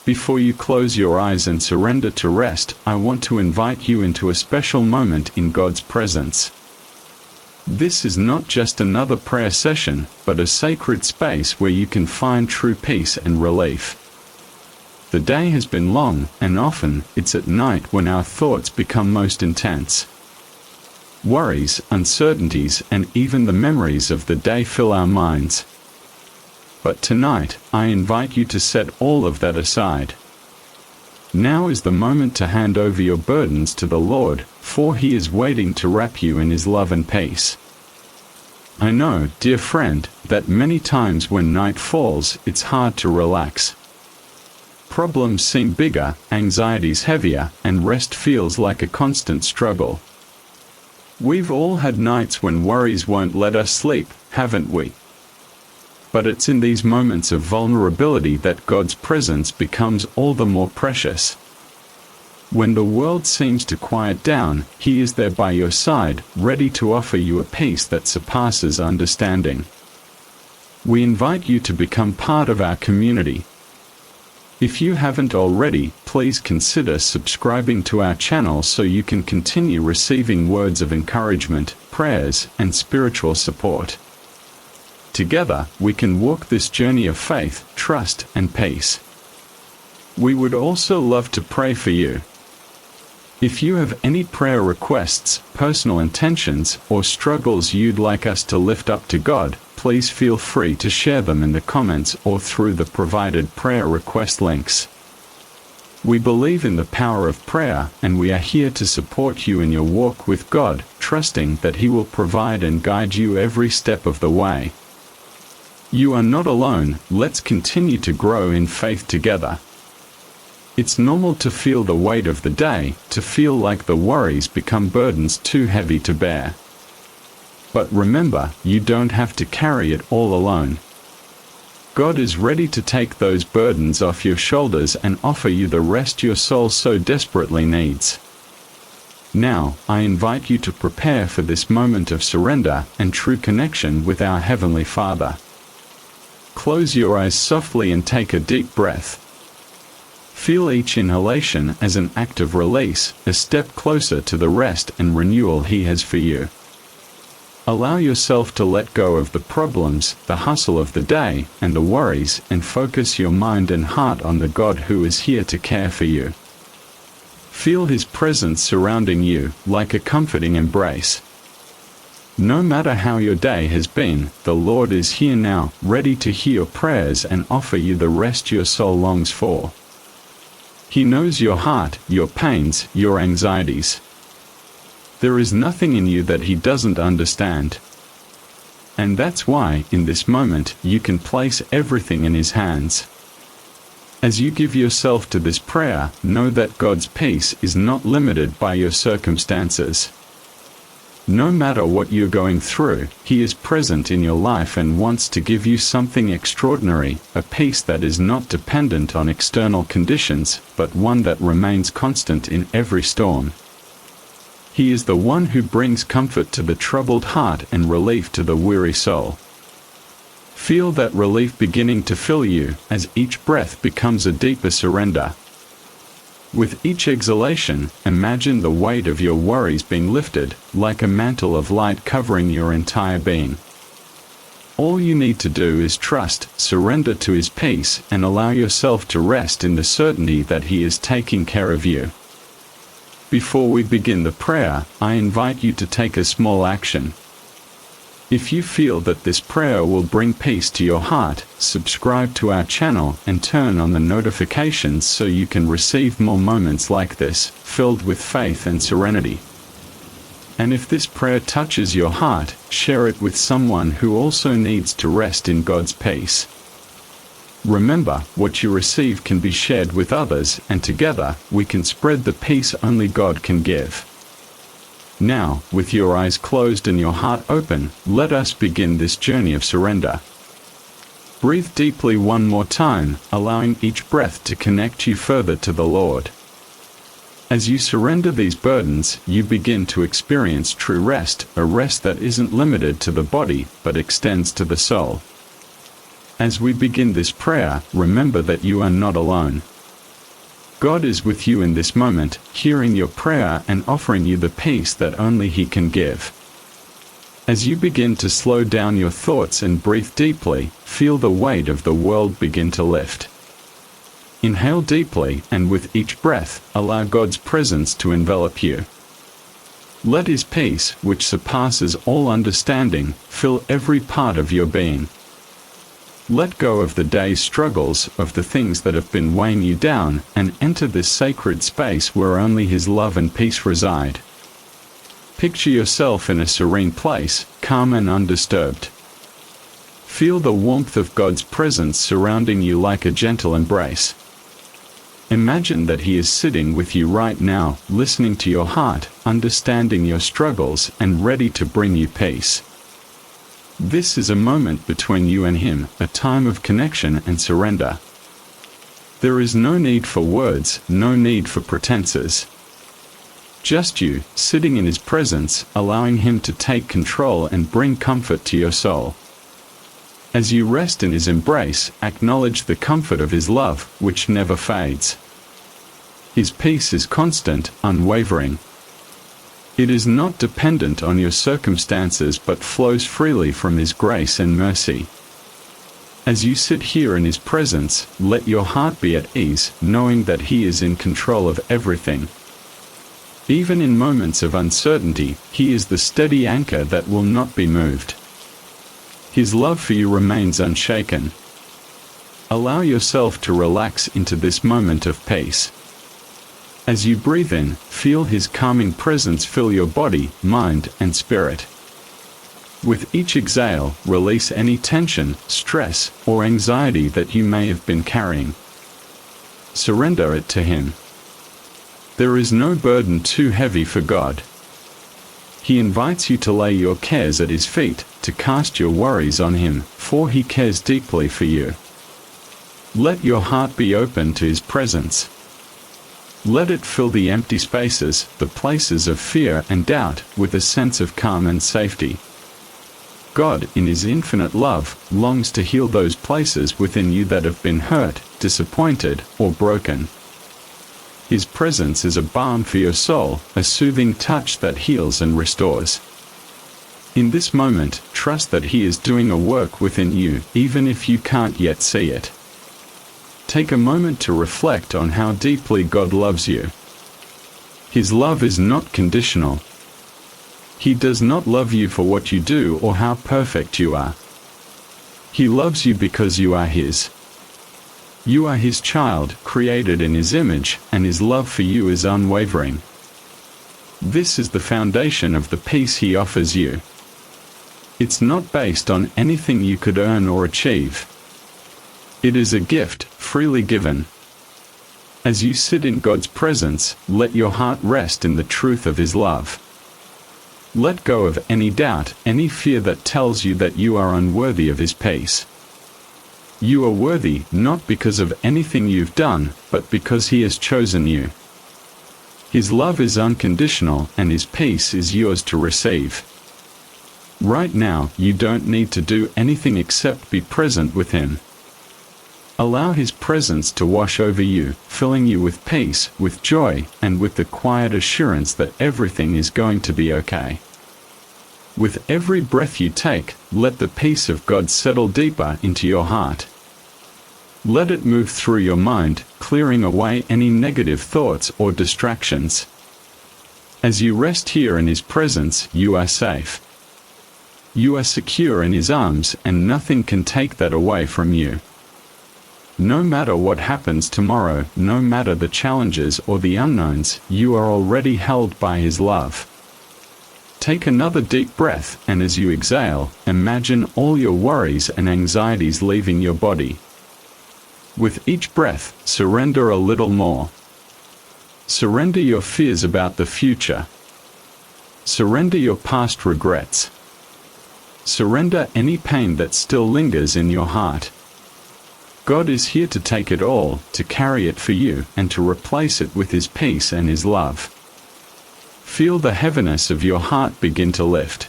Before you close your eyes and surrender to rest, I want to invite you into a special moment in God's presence. This is not just another prayer session, but a sacred space where you can find true peace and relief. The day has been long, and often it's at night when our thoughts become most intense. Worries, uncertainties, and even the memories of the day fill our minds. But tonight, I invite you to set all of that aside. Now is the moment to hand over your burdens to the Lord, for He is waiting to wrap you in His love and peace. I know, dear friend, that many times when night falls, it's hard to relax. Problems seem bigger, anxieties heavier, and rest feels like a constant struggle. We've all had nights when worries won't let us sleep, haven't we? But it's in these moments of vulnerability that God's presence becomes all the more precious. When the world seems to quiet down, He is there by your side, ready to offer you a peace that surpasses understanding. We invite you to become part of our community. If you haven't already, please consider subscribing to our channel so you can continue receiving words of encouragement, prayers, and spiritual support. Together, we can walk this journey of faith, trust, and peace. We would also love to pray for you. If you have any prayer requests, personal intentions, or struggles you'd like us to lift up to God, please feel free to share them in the comments or through the provided prayer request links. We believe in the power of prayer, and we are here to support you in your walk with God, trusting that He will provide and guide you every step of the way. You are not alone. Let's continue to grow in faith together. It's normal to feel the weight of the day, to feel like the worries become burdens too heavy to bear. But remember, you don't have to carry it all alone. God is ready to take those burdens off your shoulders and offer you the rest your soul so desperately needs. Now, I invite you to prepare for this moment of surrender and true connection with our Heavenly Father. Close your eyes softly and take a deep breath. Feel each inhalation as an act of release, a step closer to the rest and renewal He has for you. Allow yourself to let go of the problems, the hustle of the day, and the worries, and focus your mind and heart on the God who is here to care for you. Feel His presence surrounding you, like a comforting embrace. No matter how your day has been, the Lord is here now, ready to hear your prayers and offer you the rest your soul longs for. He knows your heart, your pains, your anxieties. There is nothing in you that He doesn't understand. And that's why, in this moment, you can place everything in His hands. As you give yourself to this prayer, know that God's peace is not limited by your circumstances. No matter what you're going through, He is present in your life and wants to give you something extraordinary, a peace that is not dependent on external conditions, but one that remains constant in every storm. He is the one who brings comfort to the troubled heart and relief to the weary soul. Feel that relief beginning to fill you, as each breath becomes a deeper surrender. With each exhalation, imagine the weight of your worries being lifted, like a mantle of light covering your entire being. All you need to do is trust, surrender to His peace, and allow yourself to rest in the certainty that He is taking care of you. Before we begin the prayer, I invite you to take a small action. If you feel that this prayer will bring peace to your heart, subscribe to our channel and turn on the notifications so you can receive more moments like this, filled with faith and serenity. And if this prayer touches your heart, share it with someone who also needs to rest in God's peace. Remember, what you receive can be shared with others, and together, we can spread the peace only God can give. Now, with your eyes closed and your heart open, let us begin this journey of surrender. Breathe deeply one more time, allowing each breath to connect you further to the Lord. As you surrender these burdens, you begin to experience true rest, a rest that isn't limited to the body, but extends to the soul. As we begin this prayer, remember that you are not alone. God is with you in this moment, hearing your prayer and offering you the peace that only He can give. As you begin to slow down your thoughts and breathe deeply, feel the weight of the world begin to lift. Inhale deeply, and with each breath, allow God's presence to envelop you. Let His peace, which surpasses all understanding, fill every part of your being. Let go of the day's struggles, of the things that have been weighing you down, and enter this sacred space where only His love and peace reside. Picture yourself in a serene place, calm and undisturbed. Feel the warmth of God's presence surrounding you like a gentle embrace. Imagine that He is sitting with you right now, listening to your heart, understanding your struggles, and ready to bring you peace. This is a moment between you and Him, a time of connection and surrender. There is no need for words, no need for pretenses. Just you, sitting in His presence, allowing Him to take control and bring comfort to your soul. As you rest in His embrace, acknowledge the comfort of His love, which never fades. His peace is constant, unwavering. It is not dependent on your circumstances but flows freely from His grace and mercy. As you sit here in His presence, let your heart be at ease, knowing that He is in control of everything. Even in moments of uncertainty, He is the steady anchor that will not be moved. His love for you remains unshaken. Allow yourself to relax into this moment of peace. As you breathe in, feel His calming presence fill your body, mind, and spirit. With each exhale, release any tension, stress, or anxiety that you may have been carrying. Surrender it to Him. There is no burden too heavy for God. He invites you to lay your cares at His feet, to cast your worries on Him, for He cares deeply for you. Let your heart be open to His presence. Let it fill the empty spaces, the places of fear and doubt, with a sense of calm and safety. God, in His infinite love, longs to heal those places within you that have been hurt, disappointed, or broken. His presence is a balm for your soul, a soothing touch that heals and restores. In this moment, trust that He is doing a work within you, even if you can't yet see it. Take a moment to reflect on how deeply God loves you. His love is not conditional. He does not love you for what you do or how perfect you are. He loves you because you are His. You are His child, created in His image, and His love for you is unwavering. This is the foundation of the peace He offers you. It's not based on anything you could earn or achieve. It is a gift, freely given. As you sit in God's presence, let your heart rest in the truth of His love. Let go of any doubt, any fear that tells you that you are unworthy of His peace. You are worthy, not because of anything you've done, but because He has chosen you. His love is unconditional, and His peace is yours to receive. Right now, you don't need to do anything except be present with Him. Allow His presence to wash over you, filling you with peace, with joy, and with the quiet assurance that everything is going to be okay. With every breath you take, let the peace of God settle deeper into your heart. Let it move through your mind, clearing away any negative thoughts or distractions. As you rest here in His presence, you are safe. You are secure in His arms, and nothing can take that away from you. No matter what happens tomorrow, no matter the challenges or the unknowns, you are already held by His love. Take another deep breath, and as you exhale, imagine all your worries and anxieties leaving your body. With each breath, surrender a little more. Surrender your fears about the future. Surrender your past regrets. Surrender any pain that still lingers in your heart. God is here to take it all, to carry it for you, and to replace it with His peace and His love. Feel the heaviness of your heart begin to lift.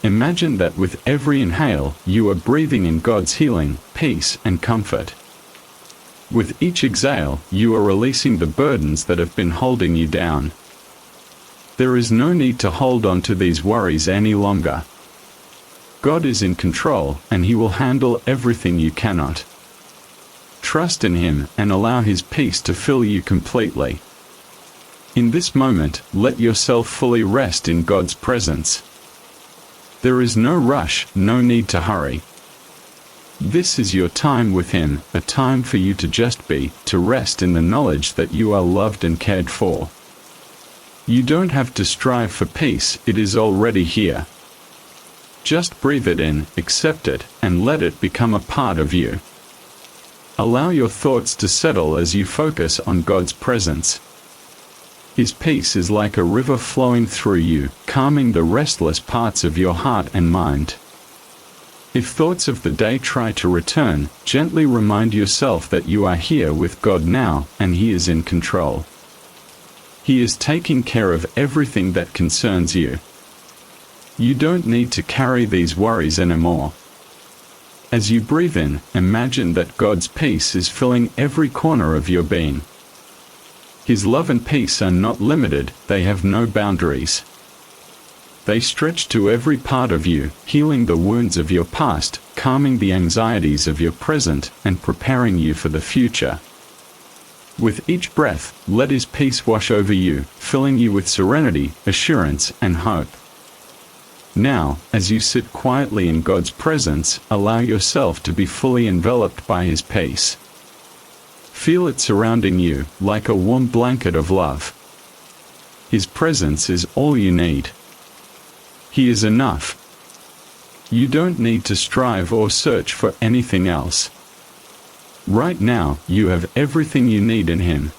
Imagine that with every inhale, you are breathing in God's healing, peace, and comfort. With each exhale, you are releasing the burdens that have been holding you down. There is no need to hold on to these worries any longer. God is in control, and He will handle everything you cannot. Trust in Him and allow His peace to fill you completely. In this moment, let yourself fully rest in God's presence. There is no rush, no need to hurry. This is your time with Him, a time for you to just be, to rest in the knowledge that you are loved and cared for. You don't have to strive for peace, it is already here. Just breathe it in, accept it, and let it become a part of you. Allow your thoughts to settle as you focus on God's presence. His peace is like a river flowing through you, calming the restless parts of your heart and mind. If thoughts of the day try to return, gently remind yourself that you are here with God now, and He is in control. He is taking care of everything that concerns you. You don't need to carry these worries anymore. As you breathe in, imagine that God's peace is filling every corner of your being. His love and peace are not limited, they have no boundaries. They stretch to every part of you, healing the wounds of your past, calming the anxieties of your present, and preparing you for the future. With each breath, let His peace wash over you, filling you with serenity, assurance, and hope. Now, as you sit quietly in God's presence, allow yourself to be fully enveloped by His peace. Feel it surrounding you, like a warm blanket of love. His presence is all you need. He is enough. You don't need to strive or search for anything else. Right now, you have everything you need in Him.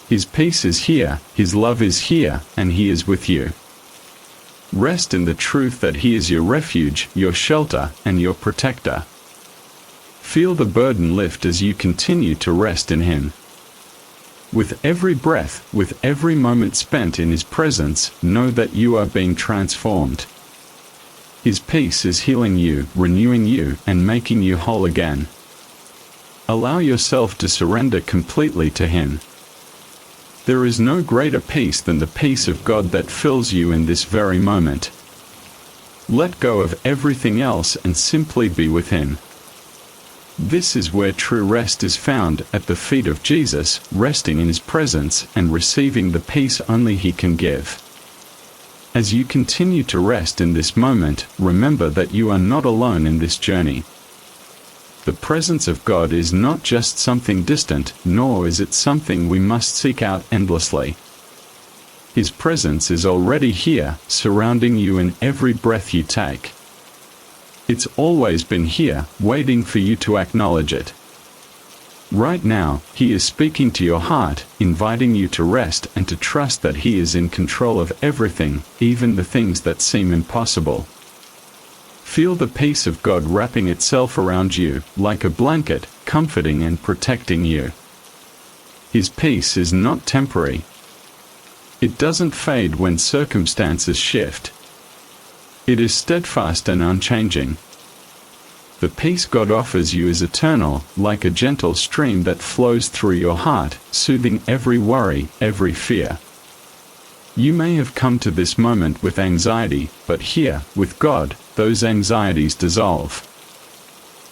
His peace is here, His love is here, and He is with you. Rest in the truth that He is your refuge, your shelter, and your protector. Feel the burden lift as you continue to rest in Him. With every breath, with every moment spent in His presence, know that you are being transformed. His peace is healing you, renewing you, and making you whole again. Allow yourself to surrender completely to Him. There is no greater peace than the peace of God that fills you in this very moment. Let go of everything else and simply be with Him. This is where true rest is found, at the feet of Jesus, resting in His presence and receiving the peace only He can give. As you continue to rest in this moment, remember that you are not alone in this journey. The presence of God is not just something distant, nor is it something we must seek out endlessly. His presence is already here, surrounding you in every breath you take. It's always been here, waiting for you to acknowledge it. Right now, He is speaking to your heart, inviting you to rest and to trust that He is in control of everything, even the things that seem impossible. Feel the peace of God wrapping itself around you, like a blanket, comforting and protecting you. His peace is not temporary. It doesn't fade when circumstances shift. It is steadfast and unchanging. The peace God offers you is eternal, like a gentle stream that flows through your heart, soothing every worry, every fear. You may have come to this moment with anxiety, but here, with God, those anxieties dissolve.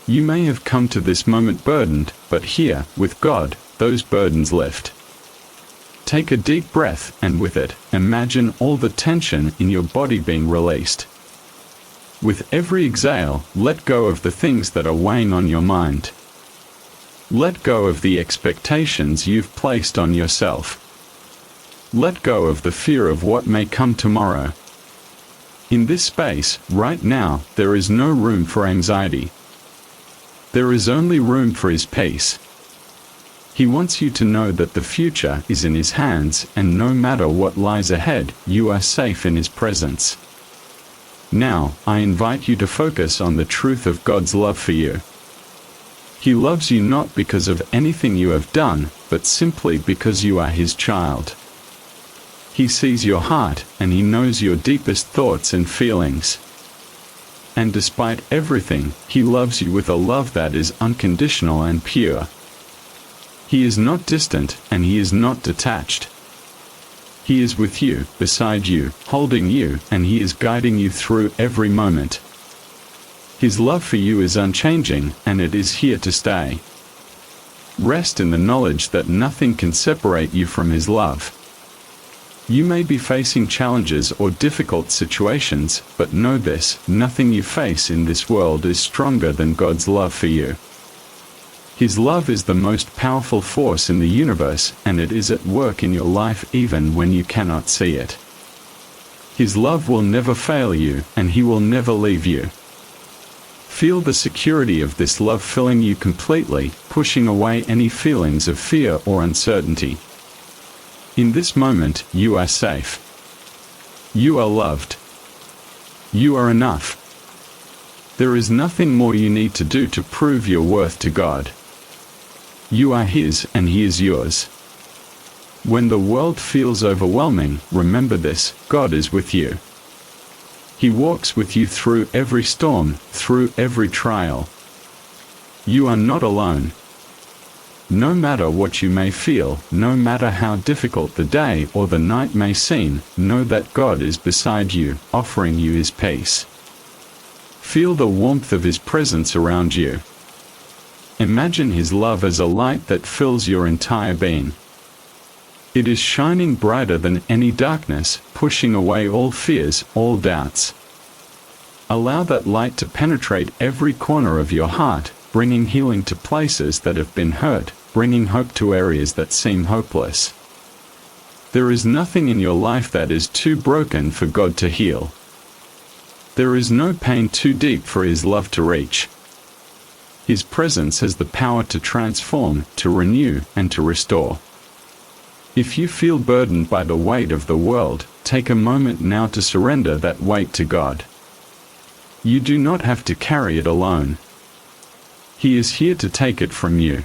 You may have come to this moment burdened, but here, with God, those burdens lift. Take a deep breath, and with it, imagine all the tension in your body being released. With every exhale, let go of the things that are weighing on your mind. Let go of the expectations you've placed on yourself. Let go of the fear of what may come tomorrow. In this space, right now, there is no room for anxiety. There is only room for His peace. He wants you to know that the future is in His hands, and no matter what lies ahead, you are safe in His presence. Now, I invite you to focus on the truth of God's love for you. He loves you not because of anything you have done, but simply because you are His child. He sees your heart, and He knows your deepest thoughts and feelings. And despite everything, He loves you with a love that is unconditional and pure. He is not distant, and he is not detached. He is with you, beside you, holding you, and he is guiding you through every moment. His love for you is unchanging, and it is here to stay. Rest in the knowledge that nothing can separate you from his love. You may be facing challenges or difficult situations, but know this: nothing you face in this world is stronger than God's love for you. His love is the most powerful force in the universe, and it is at work in your life even when you cannot see it. His love will never fail you, and he will never leave you. Feel the security of this love filling you completely, pushing away any feelings of fear or uncertainty. In this moment, you are safe. You are loved. You are enough. There is nothing more you need to do to prove your worth to God. You are his, and he is yours. When the world feels overwhelming, remember this: God is with you. He walks with you through every storm, through every trial. You are not alone. No matter what you may feel, no matter how difficult the day or the night may seem, know that God is beside you, offering you his peace. Feel the warmth of his presence around you. Imagine his love as a light that fills your entire being. It is shining brighter than any darkness, pushing away all fears, all doubts. Allow that light to penetrate every corner of your heart, bringing healing to places that have been hurt, bringing hope to areas that seem hopeless. There is nothing in your life that is too broken for God to heal. There is no pain too deep for his love to reach. His presence has the power to transform, to renew, and to restore. If you feel burdened by the weight of the world, take a moment now to surrender that weight to God. You do not have to carry it alone. He is here to take it from you.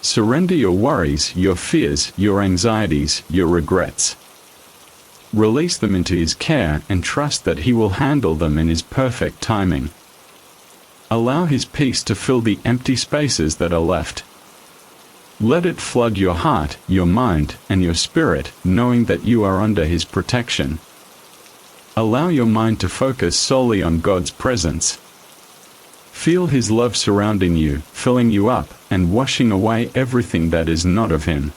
Surrender your worries, your fears, your anxieties, your regrets. Release them into his care and trust that he will handle them in his perfect timing. Allow his peace to fill the empty spaces that are left. Let it flood your heart, your mind, and your spirit, knowing that you are under his protection. Allow your mind to focus solely on God's presence. Feel his love surrounding you, filling you up, and washing away everything that is not of him.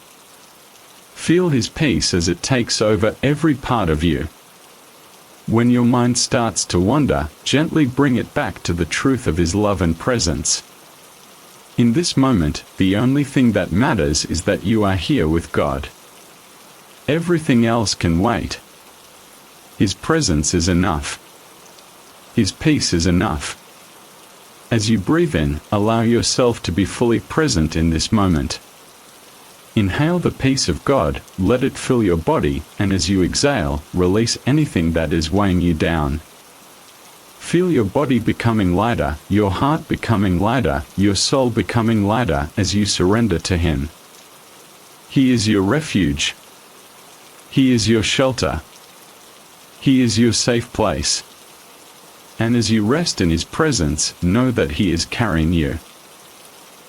Feel his peace as it takes over every part of you. When your mind starts to wander, gently bring it back to the truth of his love and presence. In this moment, the only thing that matters is that you are here with God. Everything else can wait. His presence is enough. His peace is enough. As you breathe in, allow yourself to be fully present in this moment. Inhale the peace of God, let it fill your body, and as you exhale, release anything that is weighing you down. Feel your body becoming lighter, your heart becoming lighter, your soul becoming lighter as you surrender to him. He is your refuge. He is your shelter. He is your safe place. And as you rest in his presence, know that he is carrying you.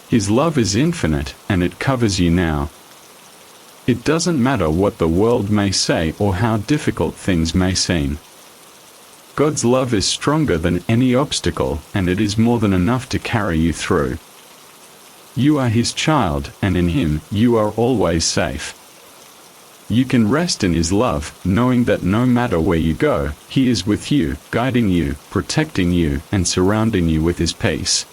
His love is infinite, and it covers you now. It doesn't matter what the world may say or how difficult things may seem. God's love is stronger than any obstacle, and it is more than enough to carry you through. You are his child, and in him, you are always safe. You can rest in his love, knowing that no matter where you go, he is with you, guiding you, protecting you, and surrounding you with his peace.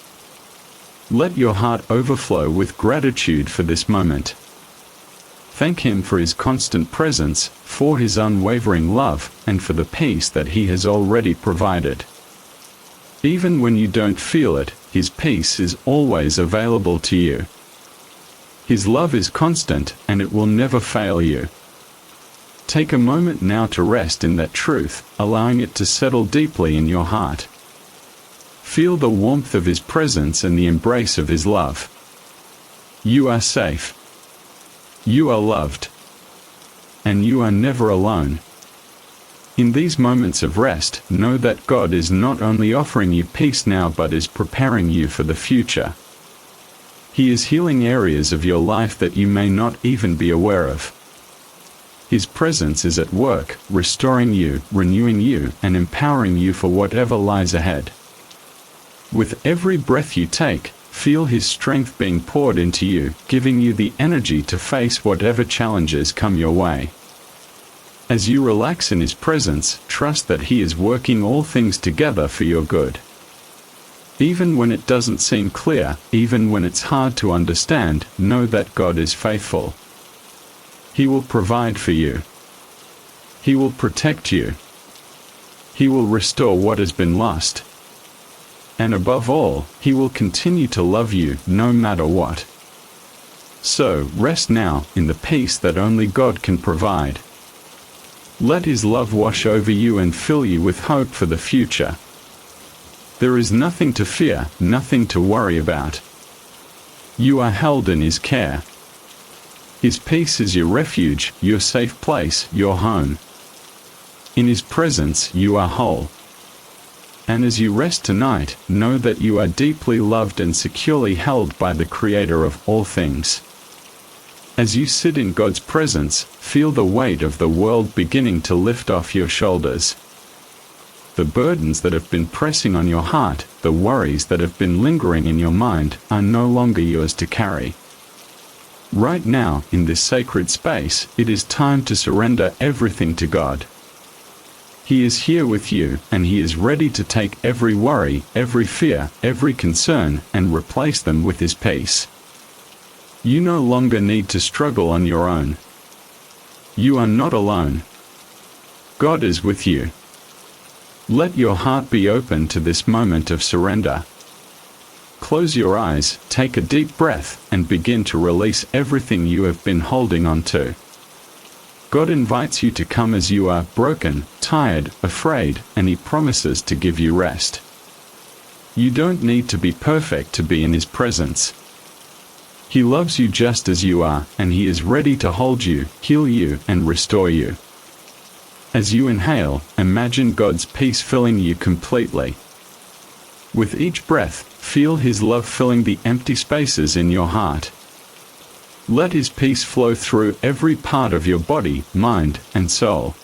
Let your heart overflow with gratitude for this moment. Thank him for his constant presence, for his unwavering love, and for the peace that he has already provided. Even when you don't feel it, his peace is always available to you. His love is constant, and it will never fail you. Take a moment now to rest in that truth, allowing it to settle deeply in your heart. Feel the warmth of his presence and the embrace of his love. You are safe. You are loved. And you are never alone. In these moments of rest, know that God is not only offering you peace now but is preparing you for the future. He is healing areas of your life that you may not even be aware of. His presence is at work, restoring you, renewing you, and empowering you for whatever lies ahead. With every breath you take, feel His strength being poured into you, giving you the energy to face whatever challenges come your way. As you relax in His presence, trust that He is working all things together for your good. Even when it doesn't seem clear, even when it's hard to understand, know that God is faithful. He will provide for you. He will protect you. He will restore what has been lost. And above all, He will continue to love you no matter what. So, rest now in the peace that only God can provide. Let His love wash over you and fill you with hope for the future. There is nothing to fear, nothing to worry about. You are held in His care. His peace is your refuge, your safe place, your home. In His presence you are whole. And as you rest tonight, know that you are deeply loved and securely held by the Creator of all things. As you sit in God's presence, feel the weight of the world beginning to lift off your shoulders. The burdens that have been pressing on your heart, the worries that have been lingering in your mind, are no longer yours to carry. Right now, in this sacred space, it is time to surrender everything to God. He is here with you, and He is ready to take every worry, every fear, every concern, and replace them with His peace. You no longer need to struggle on your own. You are not alone. God is with you. Let your heart be open to this moment of surrender. Close your eyes, take a deep breath, and begin to release everything you have been holding on to. God invites you to come as you are, broken, tired, afraid, and He promises to give you rest. You don't need to be perfect to be in His presence. He loves you just as you are, and He is ready to hold you, heal you, and restore you. As you inhale, imagine God's peace filling you completely. With each breath, feel His love filling the empty spaces in your heart. Let His peace flow through every part of your body, mind, and soul.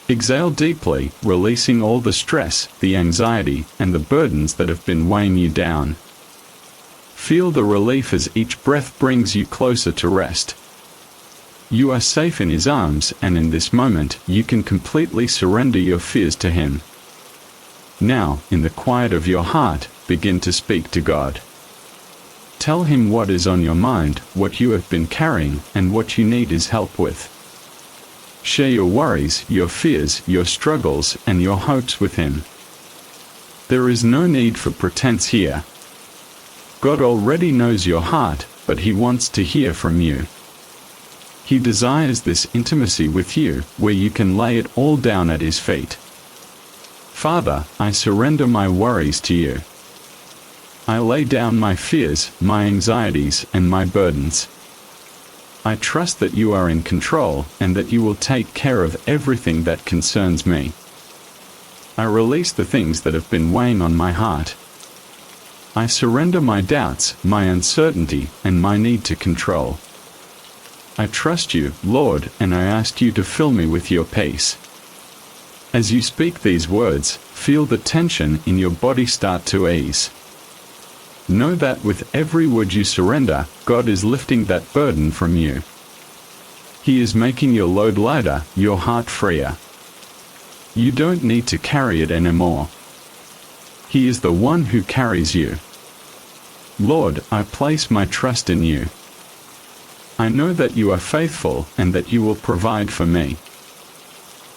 Exhale deeply, releasing all the stress, the anxiety, and the burdens that have been weighing you down. Feel the relief as each breath brings you closer to rest. You are safe in His arms, and in this moment, you can completely surrender your fears to Him. Now, in the quiet of your heart, begin to speak to God. Tell Him what is on your mind, what you have been carrying, and what you need His help with. Share your worries, your fears, your struggles, and your hopes with Him. There is no need for pretense here. God already knows your heart, but He wants to hear from you. He desires this intimacy with you, where you can lay it all down at His feet. Father, I surrender my worries to you. I lay down my fears, my anxieties, and my burdens. I trust that you are in control, and that you will take care of everything that concerns me. I release the things that have been weighing on my heart. I surrender my doubts, my uncertainty, and my need to control. I trust you, Lord, and I ask you to fill me with your peace. As you speak these words, feel the tension in your body start to ease. Know that with every word you surrender, God is lifting that burden from you. He is making your load lighter, your heart freer. You don't need to carry it anymore. He is the one who carries you. Lord, I place my trust in you. I know that you are faithful and that you will provide for me.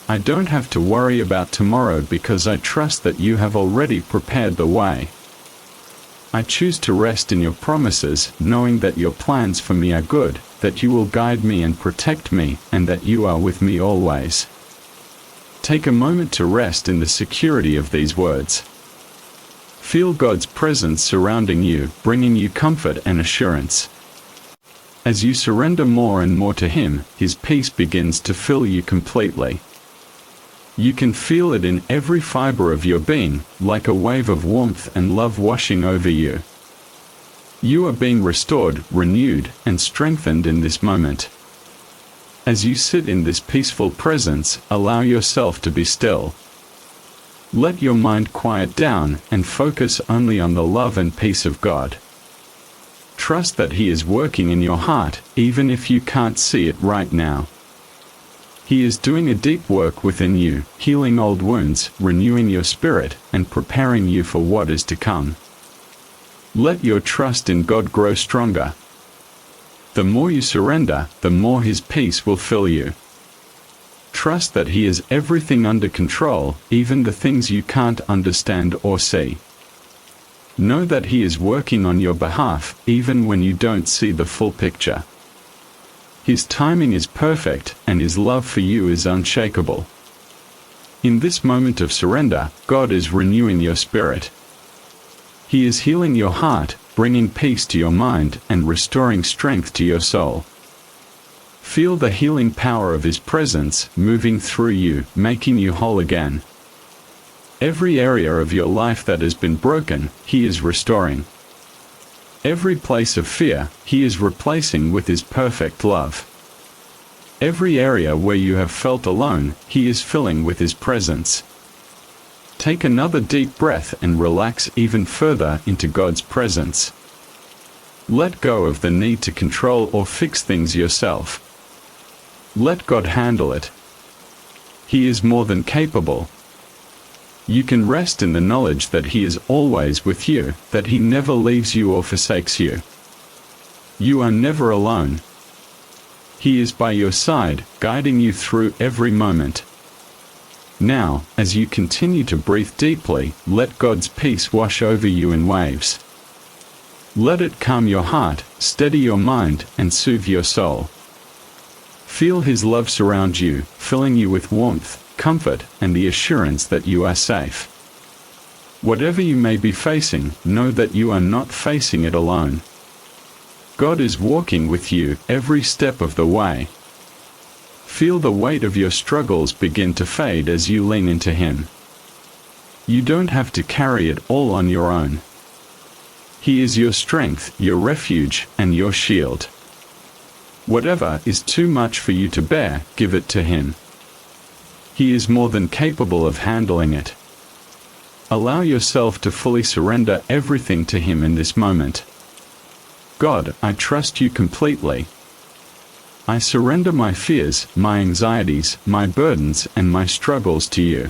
I don't have to worry about tomorrow because I trust that you have already prepared the way. I choose to rest in your promises, knowing that your plans for me are good, that you will guide me and protect me, and that you are with me always. Take a moment to rest in the security of these words. Feel God's presence surrounding you, bringing you comfort and assurance. As you surrender more and more to Him, His peace begins to fill you completely. You can feel it in every fiber of your being, like a wave of warmth and love washing over you. You are being restored, renewed, and strengthened in this moment. As you sit in this peaceful presence, allow yourself to be still. Let your mind quiet down and focus only on the love and peace of God. Trust that He is working in your heart, even if you can't see it right now. He is doing a deep work within you, healing old wounds, renewing your spirit, and preparing you for what is to come. Let your trust in God grow stronger. The more you surrender, the more His peace will fill you. Trust that He has everything under control, even the things you can't understand or see. Know that He is working on your behalf, even when you don't see the full picture. His timing is perfect, and His love for you is unshakable. In this moment of surrender, God is renewing your spirit. He is healing your heart, bringing peace to your mind, and restoring strength to your soul. Feel the healing power of His presence moving through you, making you whole again. Every area of your life that has been broken, He is restoring. Every place of fear, He is replacing with His perfect love. Every area where you have felt alone, He is filling with His presence. Take another deep breath and relax even further into God's presence. Let go of the need to control or fix things yourself. Let God handle it. He is more than capable. You can rest in the knowledge that He is always with you, that He never leaves you or forsakes you. You are never alone. He is by your side, guiding you through every moment. Now, as you continue to breathe deeply, let God's peace wash over you in waves. Let it calm your heart, steady your mind, and soothe your soul. Feel His love surround you, filling you with warmth, comfort, and the assurance that you are safe. Whatever you may be facing, know that you are not facing it alone. God is walking with you every step of the way. Feel the weight of your struggles begin to fade as you lean into Him. You don't have to carry it all on your own. He is your strength, your refuge, and your shield. Whatever is too much for you to bear, give it to Him. He is more than capable of handling it. Allow yourself to fully surrender everything to Him in this moment. God, I trust You completely. I surrender my fears, my anxieties, my burdens, and my struggles to You.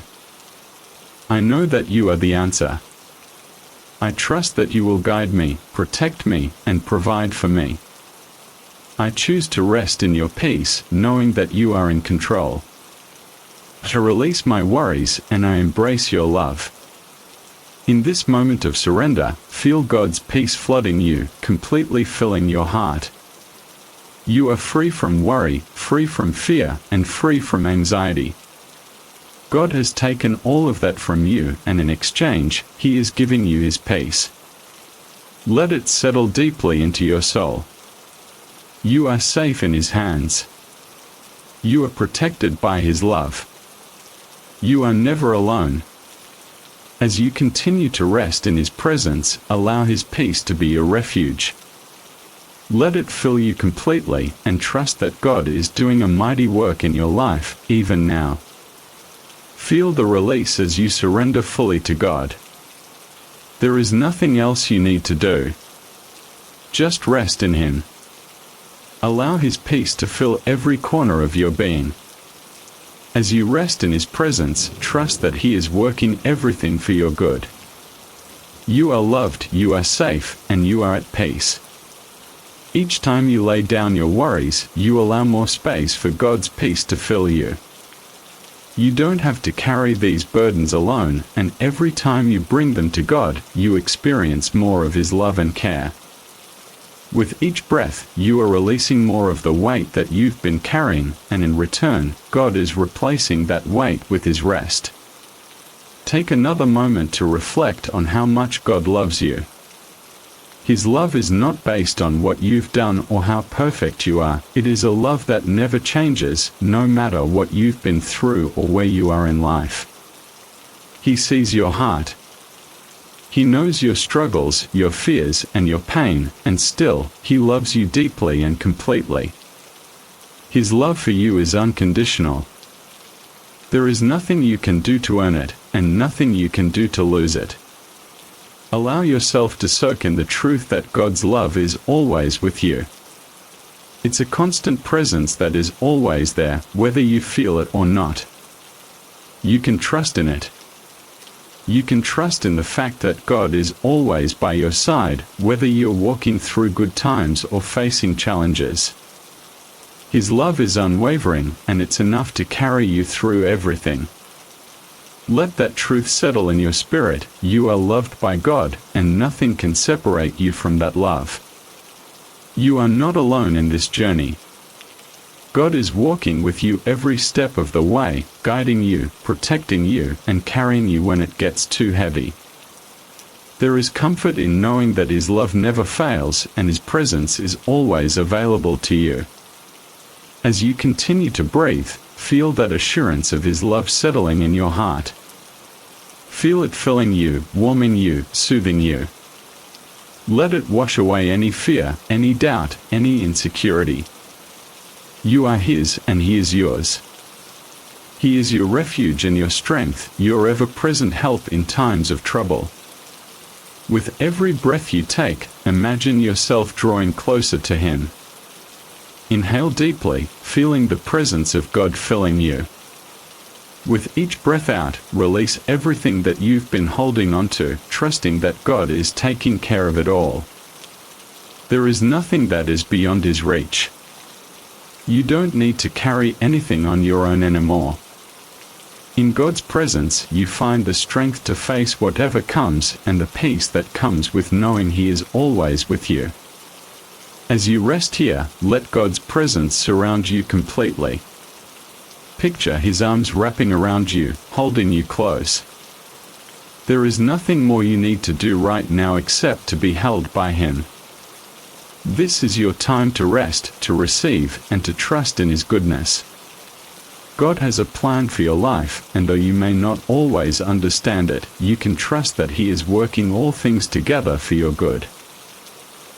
I know that You are the answer. I trust that You will guide me, protect me, and provide for me. I choose to rest in Your peace, knowing that You are in control. I release my worries, and I embrace Your love. In this moment of surrender, feel God's peace flooding you, completely filling your heart. You are free from worry, free from fear, and free from anxiety. God has taken all of that from you, and in exchange, He is giving you His peace. Let it settle deeply into your soul. You are safe in His hands. You are protected by His love. You are never alone. As you continue to rest in His presence, allow His peace to be your refuge. Let it fill you completely, and trust that God is doing a mighty work in your life, even now. Feel the release as you surrender fully to God. There is nothing else you need to do. Just rest in Him. Allow His peace to fill every corner of your being. As you rest in His presence, trust that He is working everything for your good. You are loved, you are safe, and you are at peace. Each time you lay down your worries, you allow more space for God's peace to fill you. You don't have to carry these burdens alone, and every time you bring them to God, you experience more of His love and care. With each breath, you are releasing more of the weight that you've been carrying, and in return, God is replacing that weight with His rest. Take another moment to reflect on how much God loves you. His love is not based on what you've done or how perfect you are. It is a love that never changes, no matter what you've been through or where you are in life. He sees your heart. He knows your struggles, your fears, and your pain, and still, He loves you deeply and completely. His love for you is unconditional. There is nothing you can do to earn it, and nothing you can do to lose it. Allow yourself to soak in the truth that God's love is always with you. It's a constant presence that is always there, whether you feel it or not. You can trust in it. You can trust in the fact that God is always by your side, whether you're walking through good times or facing challenges. His love is unwavering, and it's enough to carry you through everything. Let that truth settle in your spirit. You are loved by God, and nothing can separate you from that love. You are not alone in this journey. God is walking with you every step of the way, guiding you, protecting you, and carrying you when it gets too heavy. There is comfort in knowing that His love never fails, and His presence is always available to you. As you continue to breathe, feel that assurance of His love settling in your heart. Feel it filling you, warming you, soothing you. Let it wash away any fear, any doubt, any insecurity. You are His, and He is yours. He is your refuge and your strength, your ever-present help in times of trouble. With every breath you take, imagine yourself drawing closer to Him. Inhale deeply, feeling the presence of God filling you. With each breath out, release everything that you've been holding onto, trusting that God is taking care of it all. There is nothing that is beyond His reach. You don't need to carry anything on your own anymore. In God's presence, you find the strength to face whatever comes and the peace that comes with knowing He is always with you. As you rest here, let God's presence surround you completely. Picture His arms wrapping around you, holding you close. There is nothing more you need to do right now except to be held by Him. This is your time to rest, to receive, and to trust in His goodness. God has a plan for your life, and though you may not always understand it, you can trust that He is working all things together for your good.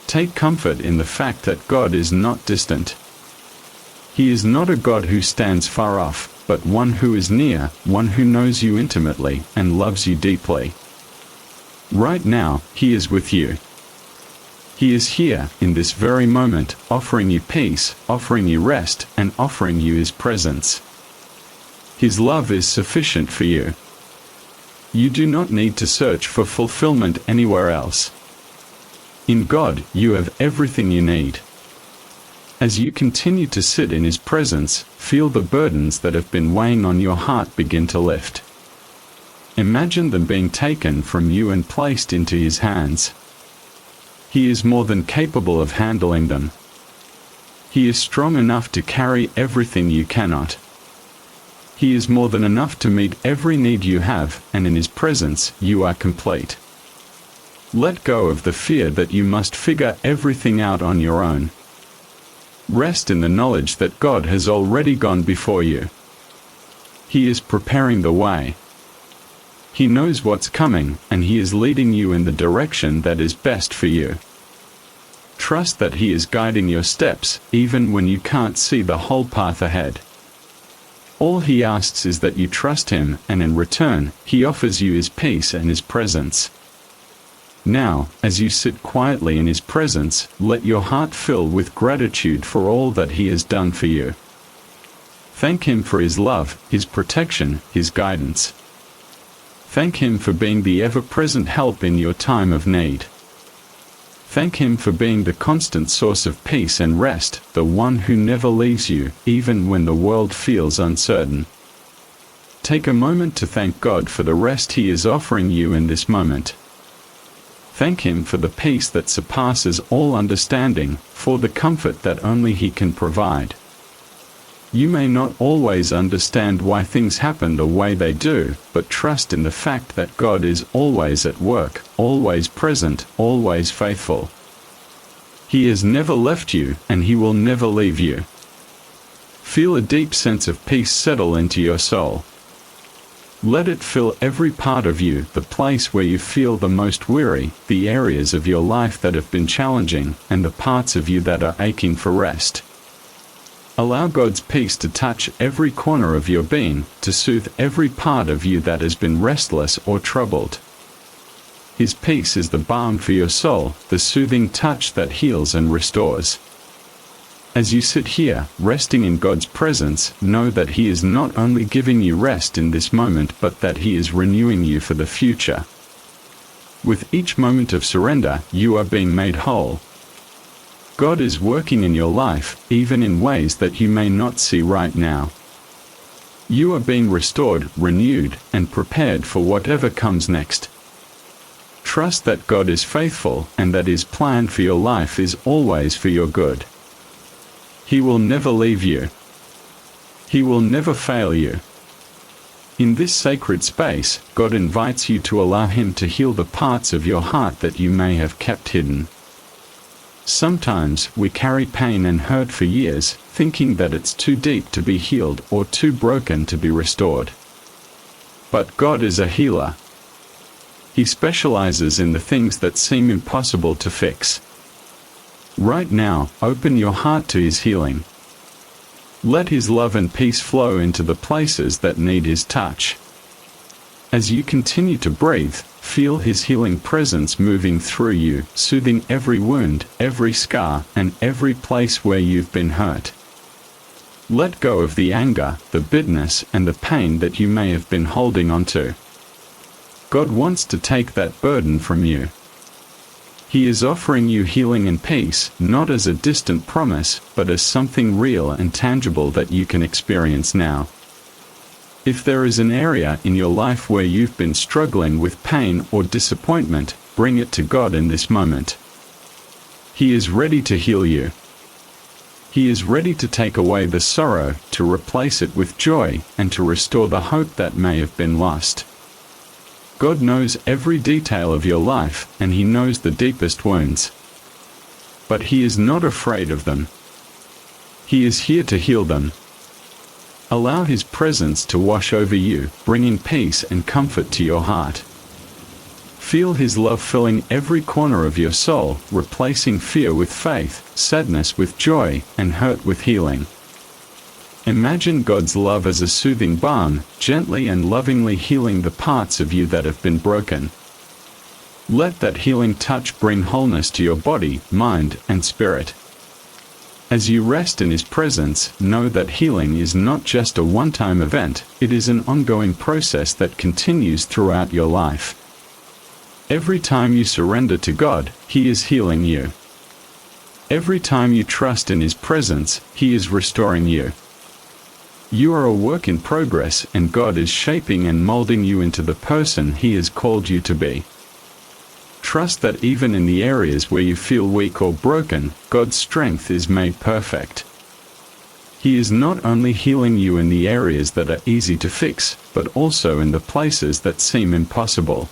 Take comfort in the fact that God is not distant. He is not a God who stands far off, but one who is near, one who knows you intimately and loves you deeply. Right now, He is with you. He is here, in this very moment, offering you peace, offering you rest, and offering you His presence. His love is sufficient for you. You do not need to search for fulfillment anywhere else. In God, you have everything you need. As you continue to sit in His presence, feel the burdens that have been weighing on your heart begin to lift. Imagine them being taken from you and placed into His hands. He is more than capable of handling them. He is strong enough to carry everything you cannot. He is more than enough to meet every need you have, and in His presence, you are complete. Let go of the fear that you must figure everything out on your own. Rest in the knowledge that God has already gone before you. He is preparing the way. He knows what's coming, and He is leading you in the direction that is best for you. Trust that He is guiding your steps, even when you can't see the whole path ahead. All He asks is that you trust Him, and in return, He offers you His peace and His presence. Now, as you sit quietly in His presence, let your heart fill with gratitude for all that He has done for you. Thank Him for His love, His protection, His guidance. Thank Him for being the ever-present help in your time of need. Thank Him for being the constant source of peace and rest, the one who never leaves you, even when the world feels uncertain. Take a moment to thank God for the rest He is offering you in this moment. Thank Him for the peace that surpasses all understanding, for the comfort that only He can provide. You may not always understand why things happen the way they do, but trust in the fact that God is always at work, always present, always faithful. He has never left you, and He will never leave you. Feel a deep sense of peace settle into your soul. Let it fill every part of you, the place where you feel the most weary, the areas of your life that have been challenging, and the parts of you that are aching for rest. Allow God's peace to touch every corner of your being, to soothe every part of you that has been restless or troubled. His peace is the balm for your soul, the soothing touch that heals and restores. As you sit here, resting in God's presence, know that He is not only giving you rest in this moment but that He is renewing you for the future. With each moment of surrender, you are being made whole. God is working in your life, even in ways that you may not see right now. You are being restored, renewed, and prepared for whatever comes next. Trust that God is faithful and that His plan for your life is always for your good. He will never leave you. He will never fail you. In this sacred space, God invites you to allow Him to heal the parts of your heart that you may have kept hidden. Sometimes we carry pain and hurt for years, thinking that it's too deep to be healed or too broken to be restored. But God is a healer. He specializes in the things that seem impossible to fix. Right now, open your heart to His healing. Let His love and peace flow into the places that need His touch. As you continue to breathe, feel His healing presence moving through you, soothing every wound, every scar, and every place where you've been hurt. Let go of the anger, the bitterness, and the pain that you may have been holding onto. God wants to take that burden from you. He is offering you healing and peace, not as a distant promise, but as something real and tangible that you can experience now. If there is an area in your life where you've been struggling with pain or disappointment, bring it to God in this moment. He is ready to heal you. He is ready to take away the sorrow, to replace it with joy, and to restore the hope that may have been lost. God knows every detail of your life, and He knows the deepest wounds. But He is not afraid of them. He is here to heal them. Allow His presence to wash over you, bringing peace and comfort to your heart. Feel His love filling every corner of your soul, replacing fear with faith, sadness with joy, and hurt with healing. Imagine God's love as a soothing balm, gently and lovingly healing the parts of you that have been broken. Let that healing touch bring wholeness to your body, mind, and spirit. As you rest in His presence, know that healing is not just a one-time event, it is an ongoing process that continues throughout your life. Every time you surrender to God, He is healing you. Every time you trust in His presence, He is restoring you. You are a work in progress, and God is shaping and molding you into the person He has called you to be. Trust that even in the areas where you feel weak or broken, God's strength is made perfect. He is not only healing you in the areas that are easy to fix, but also in the places that seem impossible.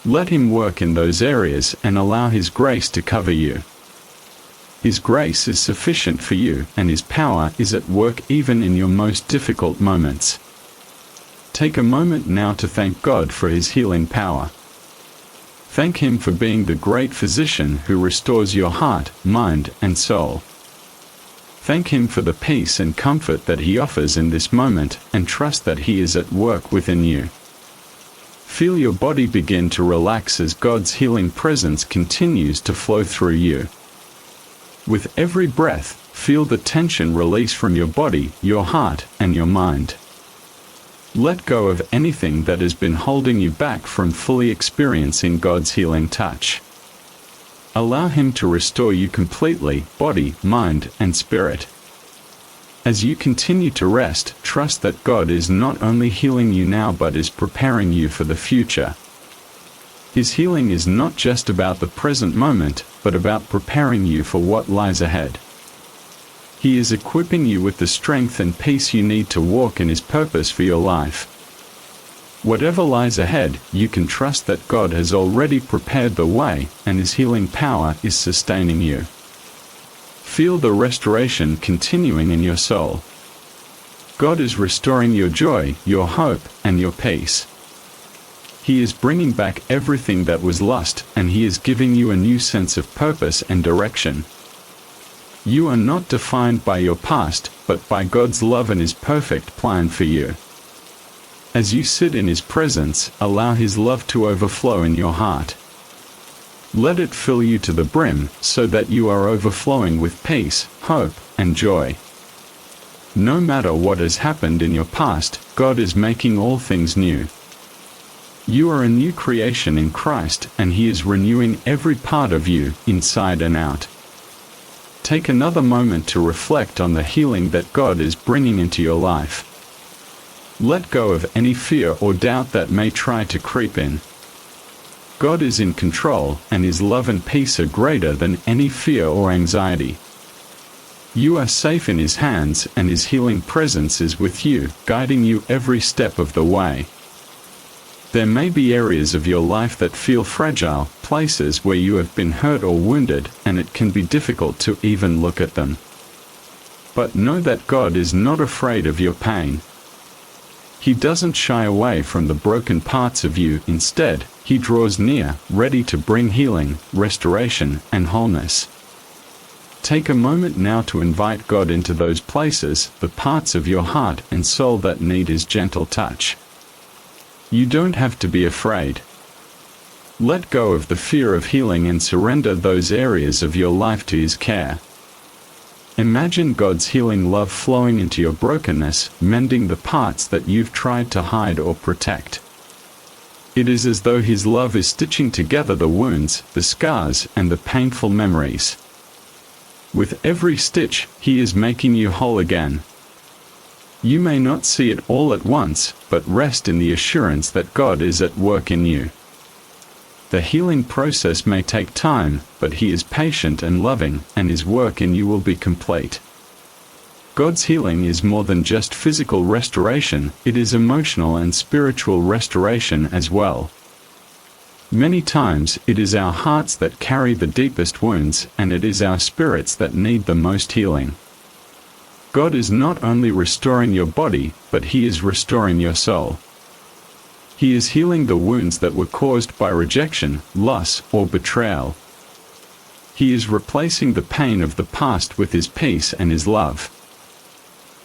Let Him work in those areas and allow His grace to cover you. His grace is sufficient for you, and His power is at work even in your most difficult moments. Take a moment now to thank God for His healing power. Thank Him for being the great physician who restores your heart, mind, and soul. Thank Him for the peace and comfort that He offers in this moment, and trust that He is at work within you. Feel your body begin to relax as God's healing presence continues to flow through you. With every breath, feel the tension release from your body, your heart, and your mind. Let go of anything that has been holding you back from fully experiencing God's healing touch. Allow Him to restore you completely, body, mind, and spirit. As you continue to rest, trust that God is not only healing you now but is preparing you for the future. His healing is not just about the present moment, but about preparing you for what lies ahead. He is equipping you with the strength and peace you need to walk in His purpose for your life. Whatever lies ahead, you can trust that God has already prepared the way, and His healing power is sustaining you. Feel the restoration continuing in your soul. God is restoring your joy, your hope, and your peace. He is bringing back everything that was lost, and He is giving you a new sense of purpose and direction. You are not defined by your past, but by God's love and His perfect plan for you. As you sit in His presence, allow His love to overflow in your heart. Let it fill you to the brim, so that you are overflowing with peace, hope, and joy. No matter what has happened in your past, God is making all things new. You are a new creation in Christ, and He is renewing every part of you, inside and out. Take another moment to reflect on the healing that God is bringing into your life. Let go of any fear or doubt that may try to creep in. God is in control, and His love and peace are greater than any fear or anxiety. You are safe in His hands, and His healing presence is with you, guiding you every step of the way. There may be areas of your life that feel fragile, places where you have been hurt or wounded, and it can be difficult to even look at them. But know that God is not afraid of your pain. He doesn't shy away from the broken parts of you. Instead, He draws near, ready to bring healing, restoration, and wholeness. Take a moment now to invite God into those places, the parts of your heart and soul that need His gentle touch. You don't have to be afraid. Let go of the fear of healing and surrender those areas of your life to His care. Imagine God's healing love flowing into your brokenness, mending the parts that you've tried to hide or protect. It is as though His love is stitching together the wounds, the scars, and the painful memories. With every stitch, He is making you whole again. You may not see it all at once, but rest in the assurance that God is at work in you. The healing process may take time, but He is patient and loving, and His work in you will be complete. God's healing is more than just physical restoration, it is emotional and spiritual restoration as well. Many times, it is our hearts that carry the deepest wounds, and it is our spirits that need the most healing. God is not only restoring your body, but He is restoring your soul. He is healing the wounds that were caused by rejection, loss, or betrayal. He is replacing the pain of the past with His peace and His love.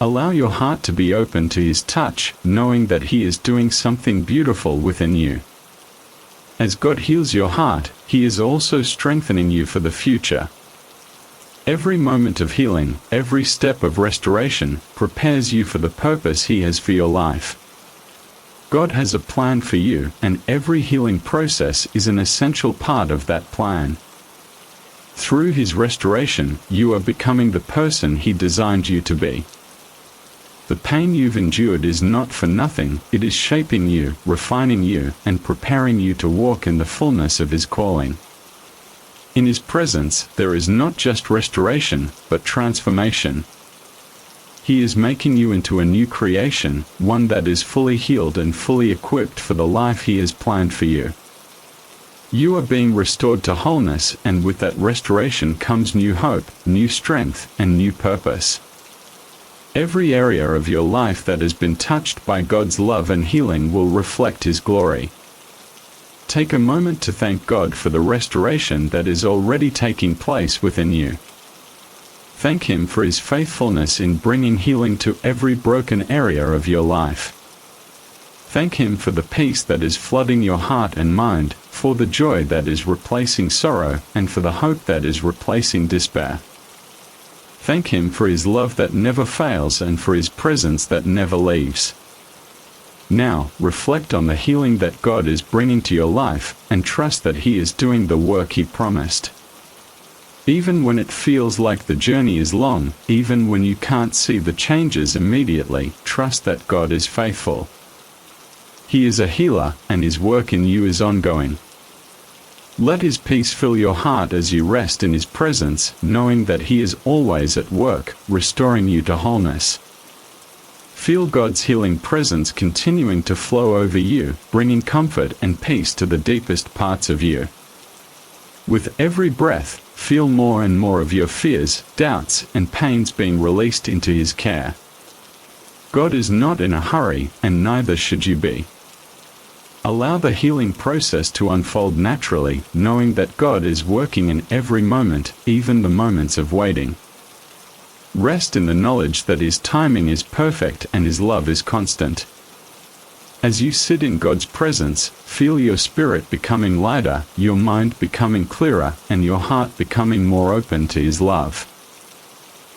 Allow your heart to be open to His touch, knowing that He is doing something beautiful within you. As God heals your heart, He is also strengthening you for the future. Every moment of healing, every step of restoration, prepares you for the purpose He has for your life. God has a plan for you, and every healing process is an essential part of that plan. Through His restoration, you are becoming the person He designed you to be. The pain you've endured is not for nothing, it is shaping you, refining you, and preparing you to walk in the fullness of His calling. In His presence, there is not just restoration, but transformation. He is making you into a new creation, one that is fully healed and fully equipped for the life He has planned for you. You are being restored to wholeness, and with that restoration comes new hope, new strength, and new purpose. Every area of your life that has been touched by God's love and healing will reflect His glory. Take a moment to thank God for the restoration that is already taking place within you. Thank Him for His faithfulness in bringing healing to every broken area of your life. Thank Him for the peace that is flooding your heart and mind, for the joy that is replacing sorrow, and for the hope that is replacing despair. Thank Him for His love that never fails and for His presence that never leaves. Now, reflect on the healing that God is bringing to your life, and trust that He is doing the work He promised. Even when it feels like the journey is long, even when you can't see the changes immediately, trust that God is faithful. He is a healer, and His work in you is ongoing. Let His peace fill your heart as you rest in His presence, knowing that He is always at work, restoring you to wholeness. Feel God's healing presence continuing to flow over you, bringing comfort and peace to the deepest parts of you. With every breath, feel more and more of your fears, doubts, and pains being released into His care. God is not in a hurry, and neither should you be. Allow the healing process to unfold naturally, knowing that God is working in every moment, even the moments of waiting. Rest in the knowledge that His timing is perfect and His love is constant. As you sit in God's presence, feel your spirit becoming lighter, your mind becoming clearer, and your heart becoming more open to His love.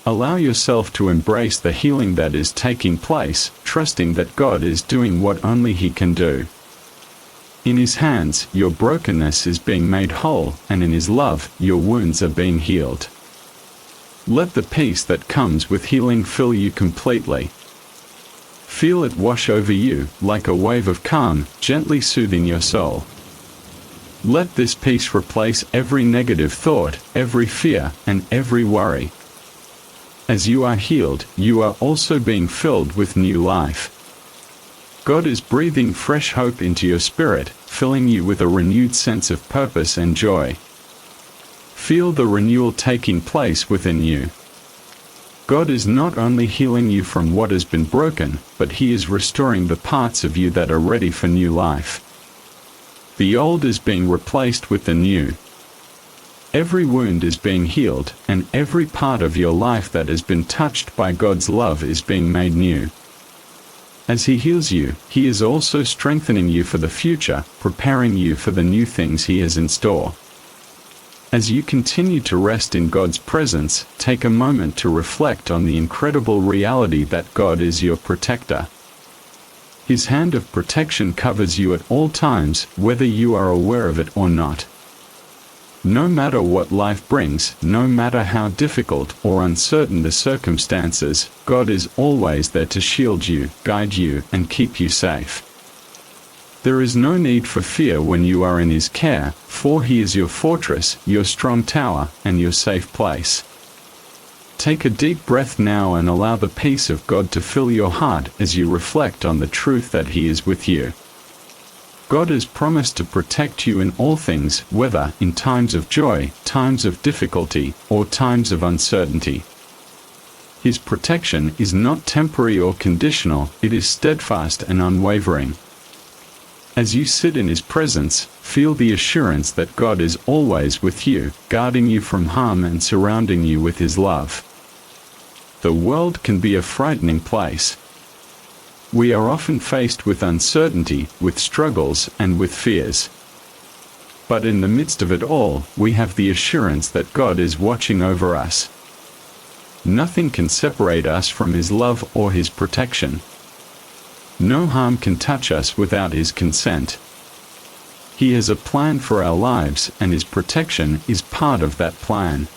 Allow yourself to embrace the healing that is taking place, trusting that God is doing what only He can do. In His hands, your brokenness is being made whole, and in His love, your wounds are being healed. Let the peace that comes with healing fill you completely. Feel it wash over you, like a wave of calm, gently soothing your soul. Let this peace replace every negative thought, every fear, and every worry. As you are healed, you are also being filled with new life. God is breathing fresh hope into your spirit, filling you with a renewed sense of purpose and joy. Feel the renewal taking place within you. God is not only healing you from what has been broken, but He is restoring the parts of you that are ready for new life. The old is being replaced with the new. Every wound is being healed, and every part of your life that has been touched by God's love is being made new. As He heals you, He is also strengthening you for the future, preparing you for the new things He has in store. As you continue to rest in God's presence, take a moment to reflect on the incredible reality that God is your protector. His hand of protection covers you at all times, whether you are aware of it or not. No matter what life brings, no matter how difficult or uncertain the circumstances, God is always there to shield you, guide you, and keep you safe. There is no need for fear when you are in His care, for He is your fortress, your strong tower, and your safe place. Take a deep breath now and allow the peace of God to fill your heart as you reflect on the truth that He is with you. God has promised to protect you in all things, whether in times of joy, times of difficulty, or times of uncertainty. His protection is not temporary or conditional, it is steadfast and unwavering. As you sit in His presence, feel the assurance that God is always with you, guarding you from harm and surrounding you with His love. The world can be a frightening place. We are often faced with uncertainty, with struggles, and with fears. But in the midst of it all, we have the assurance that God is watching over us. Nothing can separate us from His love or His protection. No harm can touch us without His consent. He has a plan for our lives, and His protection is part of that plan.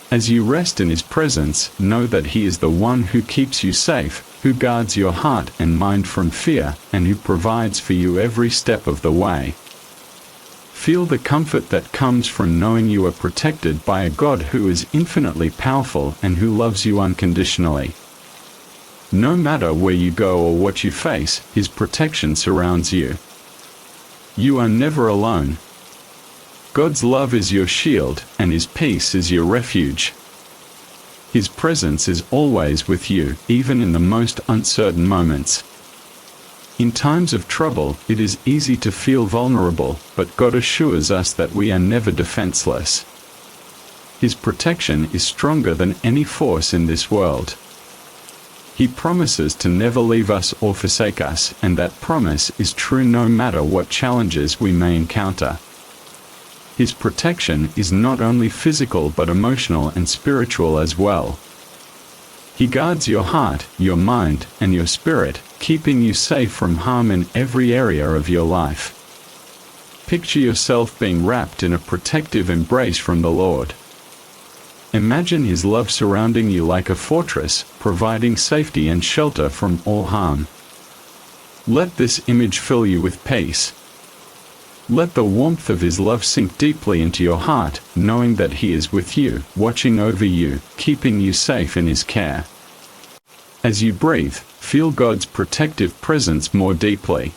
As you rest in His presence, know that He is the one who keeps you safe, who guards your heart and mind from fear, and who provides for you every step of the way. Feel the comfort that comes from knowing you are protected by a God who is infinitely powerful and who loves you unconditionally. No matter where you go or what you face, His protection surrounds you. You are never alone. God's love is your shield, and His peace is your refuge. His presence is always with you, even in the most uncertain moments. In times of trouble, it is easy to feel vulnerable, but God assures us that we are never defenseless. His protection is stronger than any force in this world. He promises to never leave us or forsake us, and that promise is true no matter what challenges we may encounter. His protection is not only physical but emotional and spiritual as well. He guards your heart, your mind, and your spirit, keeping you safe from harm in every area of your life. Picture yourself being wrapped in a protective embrace from the Lord. Imagine His love surrounding you like a fortress, providing safety and shelter from all harm. Let this image fill you with peace. Let the warmth of His love sink deeply into your heart, knowing that He is with you, watching over you, keeping you safe in His care. As you breathe, feel God's protective presence more deeply.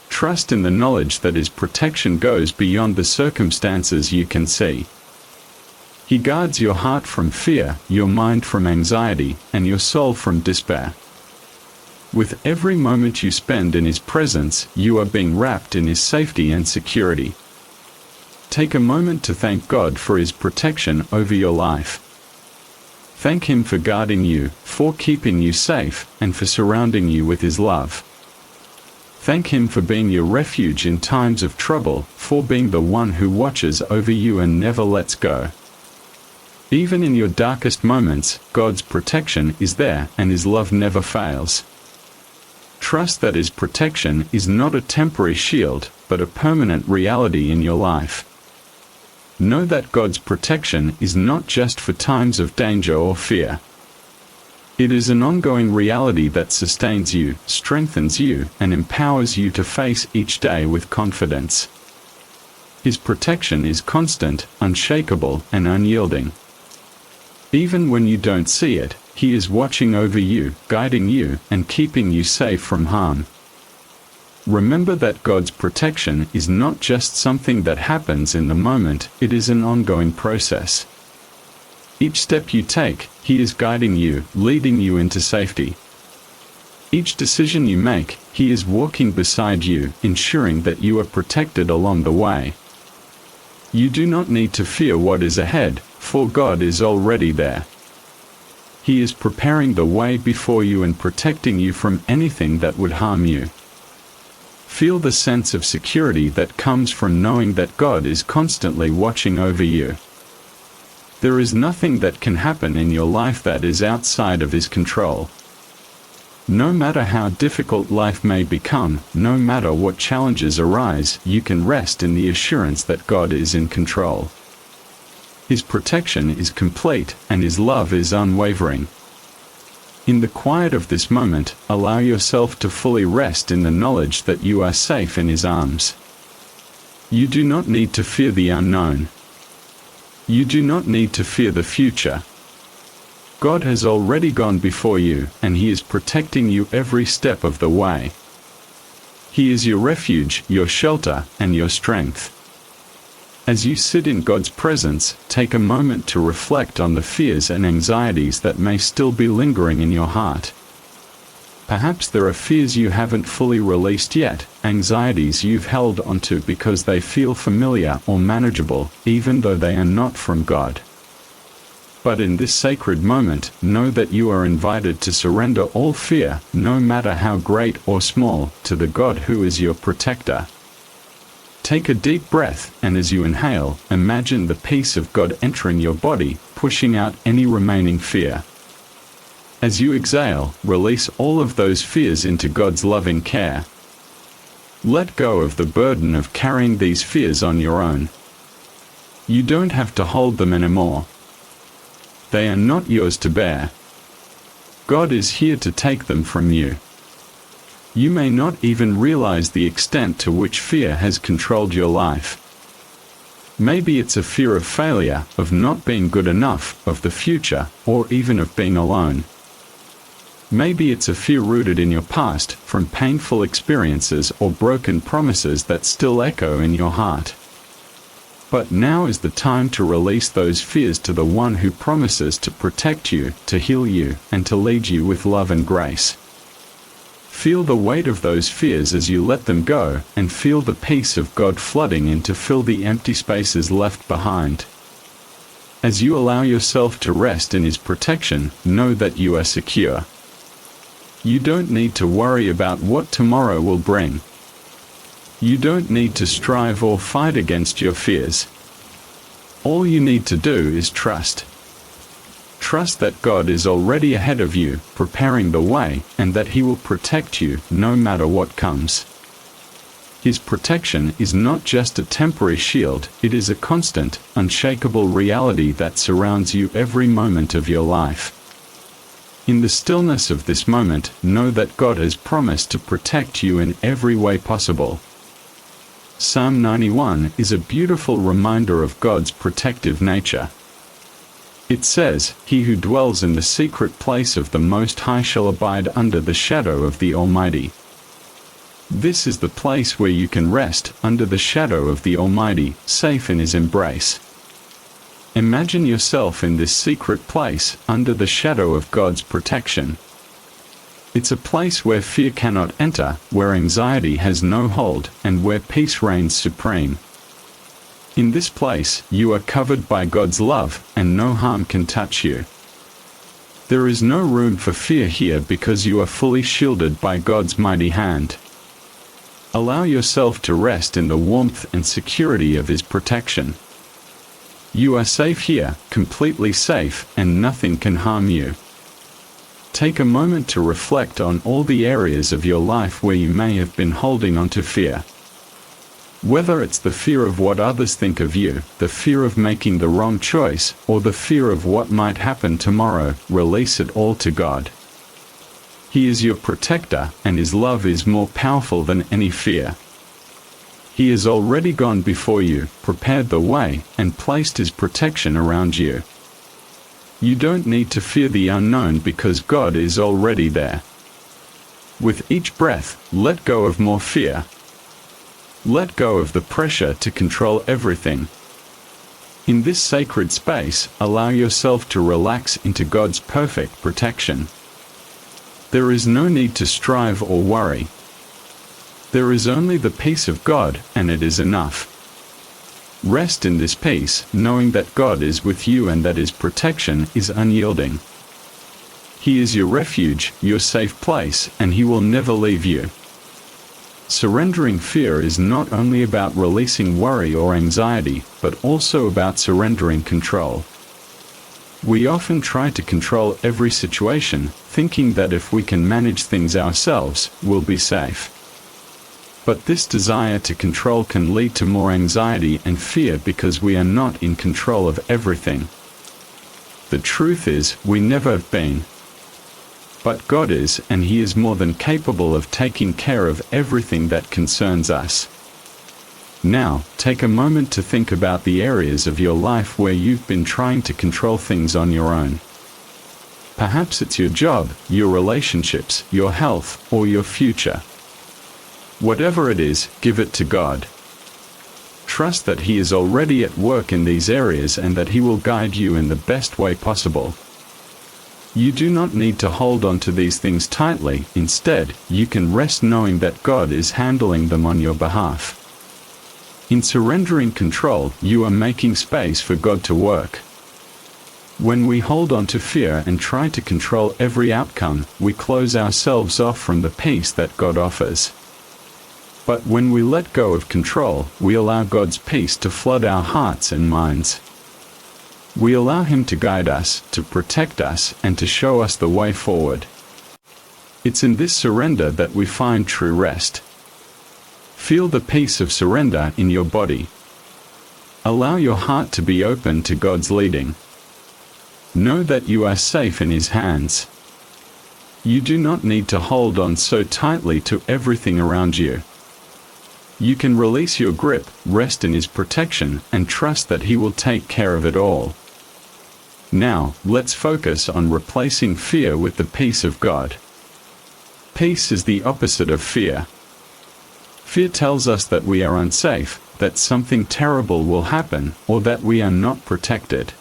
Trust in the knowledge that His protection goes beyond the circumstances you can see. He guards your heart from fear, your mind from anxiety, and your soul from despair. With every moment you spend in His presence, you are being wrapped in His safety and security. Take a moment to thank God for His protection over your life. Thank Him for guarding you, for keeping you safe, and for surrounding you with His love. Thank Him for being your refuge in times of trouble, for being the one who watches over you and never lets go. Even in your darkest moments, God's protection is there and His love never fails. Trust that His protection is not a temporary shield, but a permanent reality in your life. Know that God's protection is not just for times of danger or fear. It is an ongoing reality that sustains you, strengthens you, and empowers you to face each day with confidence. His protection is constant, unshakable, and unyielding. Even when you don't see it, He is watching over you, guiding you, and keeping you safe from harm. Remember that God's protection is not just something that happens in the moment, it is an ongoing process. Each step you take, He is guiding you, leading you into safety. Each decision you make, He is walking beside you, ensuring that you are protected along the way. You do not need to fear what is ahead, for God is already there. He is preparing the way before you and protecting you from anything that would harm you. Feel the sense of security that comes from knowing that God is constantly watching over you. There is nothing that can happen in your life that is outside of His control. No matter how difficult life may become, no matter what challenges arise, you can rest in the assurance that God is in control. His protection is complete, and His love is unwavering. In the quiet of this moment, allow yourself to fully rest in the knowledge that you are safe in His arms. You do not need to fear the unknown. You do not need to fear the future. God has already gone before you, and He is protecting you every step of the way. He is your refuge, your shelter, and your strength. As you sit in God's presence, take a moment to reflect on the fears and anxieties that may still be lingering in your heart. Perhaps there are fears you haven't fully released yet, anxieties you've held onto because they feel familiar or manageable, even though they are not from God. But in this sacred moment, know that you are invited to surrender all fear, no matter how great or small, to the God who is your protector. Take a deep breath, and as you inhale, imagine the peace of God entering your body, pushing out any remaining fear. As you exhale, release all of those fears into God's loving care. Let go of the burden of carrying these fears on your own. You don't have to hold them anymore. They are not yours to bear. God is here to take them from you. You may not even realize the extent to which fear has controlled your life. Maybe it's a fear of failure, of not being good enough, of the future, or even of being alone. Maybe it's a fear rooted in your past, from painful experiences or broken promises that still echo in your heart. But now is the time to release those fears to the one who promises to protect you, to heal you, and to lead you with love and grace. Feel the weight of those fears as you let them go, and feel the peace of God flooding in to fill the empty spaces left behind. As you allow yourself to rest in His protection, know that you are secure. You don't need to worry about what tomorrow will bring. You don't need to strive or fight against your fears. All you need to do is trust. Trust that God is already ahead of you, preparing the way, and that He will protect you no matter what comes. His protection is not just a temporary shield, it is a constant, unshakable reality that surrounds you every moment of your life. In the stillness of this moment, know that God has promised to protect you in every way possible. Psalm 91 is a beautiful reminder of God's protective nature. It says, "He who dwells in the secret place of the Most High shall abide under the shadow of the Almighty." This is the place where you can rest, under the shadow of the Almighty, safe in His embrace. Imagine yourself in this secret place, under the shadow of God's protection. It's a place where fear cannot enter, where anxiety has no hold, and where peace reigns supreme. In this place, you are covered by God's love, and no harm can touch you. There is no room for fear here because you are fully shielded by God's mighty hand. Allow yourself to rest in the warmth and security of His protection. You are safe here, completely safe, and nothing can harm you. Take a moment to reflect on all the areas of your life where you may have been holding on to fear. Whether it's the fear of what others think of you, the fear of making the wrong choice, or the fear of what might happen tomorrow, release it all to God. He is your protector, and His love is more powerful than any fear. He has already gone before you, prepared the way, and placed His protection around you. You don't need to fear the unknown because God is already there. With each breath, let go of more fear. Let go of the pressure to control everything. In this sacred space, allow yourself to relax into God's perfect protection. There is no need to strive or worry. There is only the peace of God, and it is enough. Rest in this peace, knowing that God is with you and that His protection is unyielding. He is your refuge, your safe place, and He will never leave you. Surrendering fear is not only about releasing worry or anxiety, but also about surrendering control. We often try to control every situation, thinking that if we can manage things ourselves, we'll be safe. But this desire to control can lead to more anxiety and fear because we are not in control of everything. The truth is, we never have been. But God is, and He is more than capable of taking care of everything that concerns us. Now, take a moment to think about the areas of your life where you've been trying to control things on your own. Perhaps it's your job, your relationships, your health, or your future. Whatever it is, give it to God. Trust that He is already at work in these areas and that He will guide you in the best way possible. You do not need to hold on to these things tightly. Instead, you can rest knowing that God is handling them on your behalf. In surrendering control, you are making space for God to work. When we hold on to fear and try to control every outcome, we close ourselves off from the peace that God offers. But when we let go of control, we allow God's peace to flood our hearts and minds. We allow Him to guide us, to protect us, and to show us the way forward. It's in this surrender that we find true rest. Feel the peace of surrender in your body. Allow your heart to be open to God's leading. Know that you are safe in His hands. You do not need to hold on so tightly to everything around you. You can release your grip, rest in His protection, and trust that He will take care of it all. Now, let's focus on replacing fear with the peace of God. Peace is the opposite of fear. Fear tells us that we are unsafe, that something terrible will happen, or that we are not protected.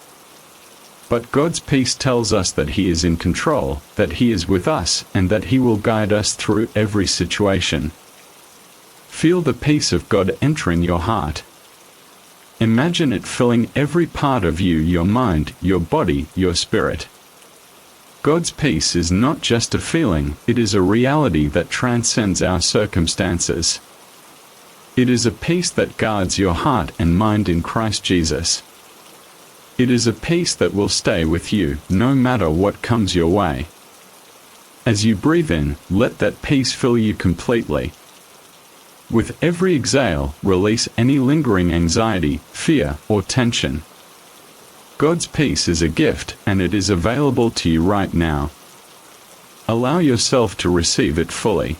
But God's peace tells us that He is in control, that He is with us, and that He will guide us through every situation. Feel the peace of God entering your heart. Imagine it filling every part of you, your mind, your body, your spirit. God's peace is not just a feeling, it is a reality that transcends our circumstances. It is a peace that guards your heart and mind in Christ Jesus. It is a peace that will stay with you, no matter what comes your way. As you breathe in, let that peace fill you completely. With every exhale, release any lingering anxiety, fear, or tension. God's peace is a gift, and it is available to you right now. Allow yourself to receive it fully.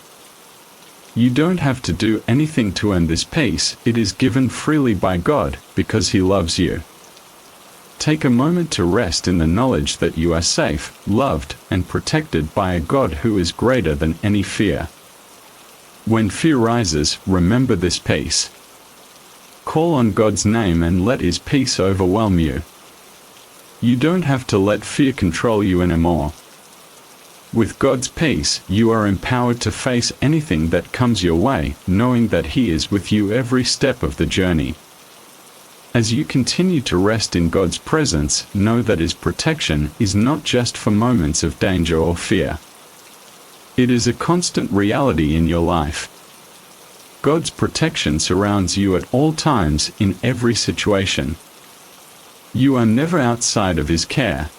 You don't have to do anything to earn this peace, it is given freely by God, because He loves you. Take a moment to rest in the knowledge that you are safe, loved, and protected by a God who is greater than any fear. When fear rises, remember this peace. Call on God's name and let His peace overwhelm you. You don't have to let fear control you anymore. With God's peace, you are empowered to face anything that comes your way, knowing that He is with you every step of the journey. As you continue to rest in God's presence, know that His protection is not just for moments of danger or fear. It is a constant reality in your life. God's protection surrounds you at all times, in every situation. You are never outside of His care.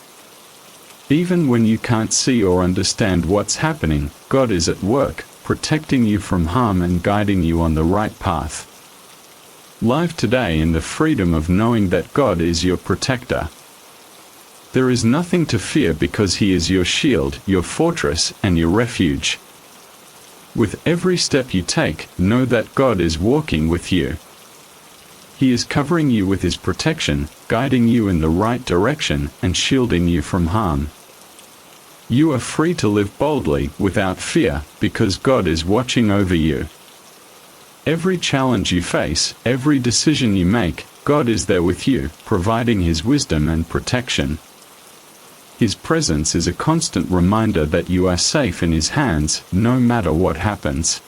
Even when you can't see or understand what's happening, God is at work, protecting you from harm and guiding you on the right path. Live today in the freedom of knowing that God is your protector. There is nothing to fear because He is your shield, your fortress, and your refuge. With every step you take, know that God is walking with you. He is covering you with His protection, guiding you in the right direction, and shielding you from harm. You are free to live boldly, without fear, because God is watching over you. Every challenge you face, every decision you make, God is there with you, providing His wisdom and protection. His presence is a constant reminder that you are safe in His hands, no matter what happens.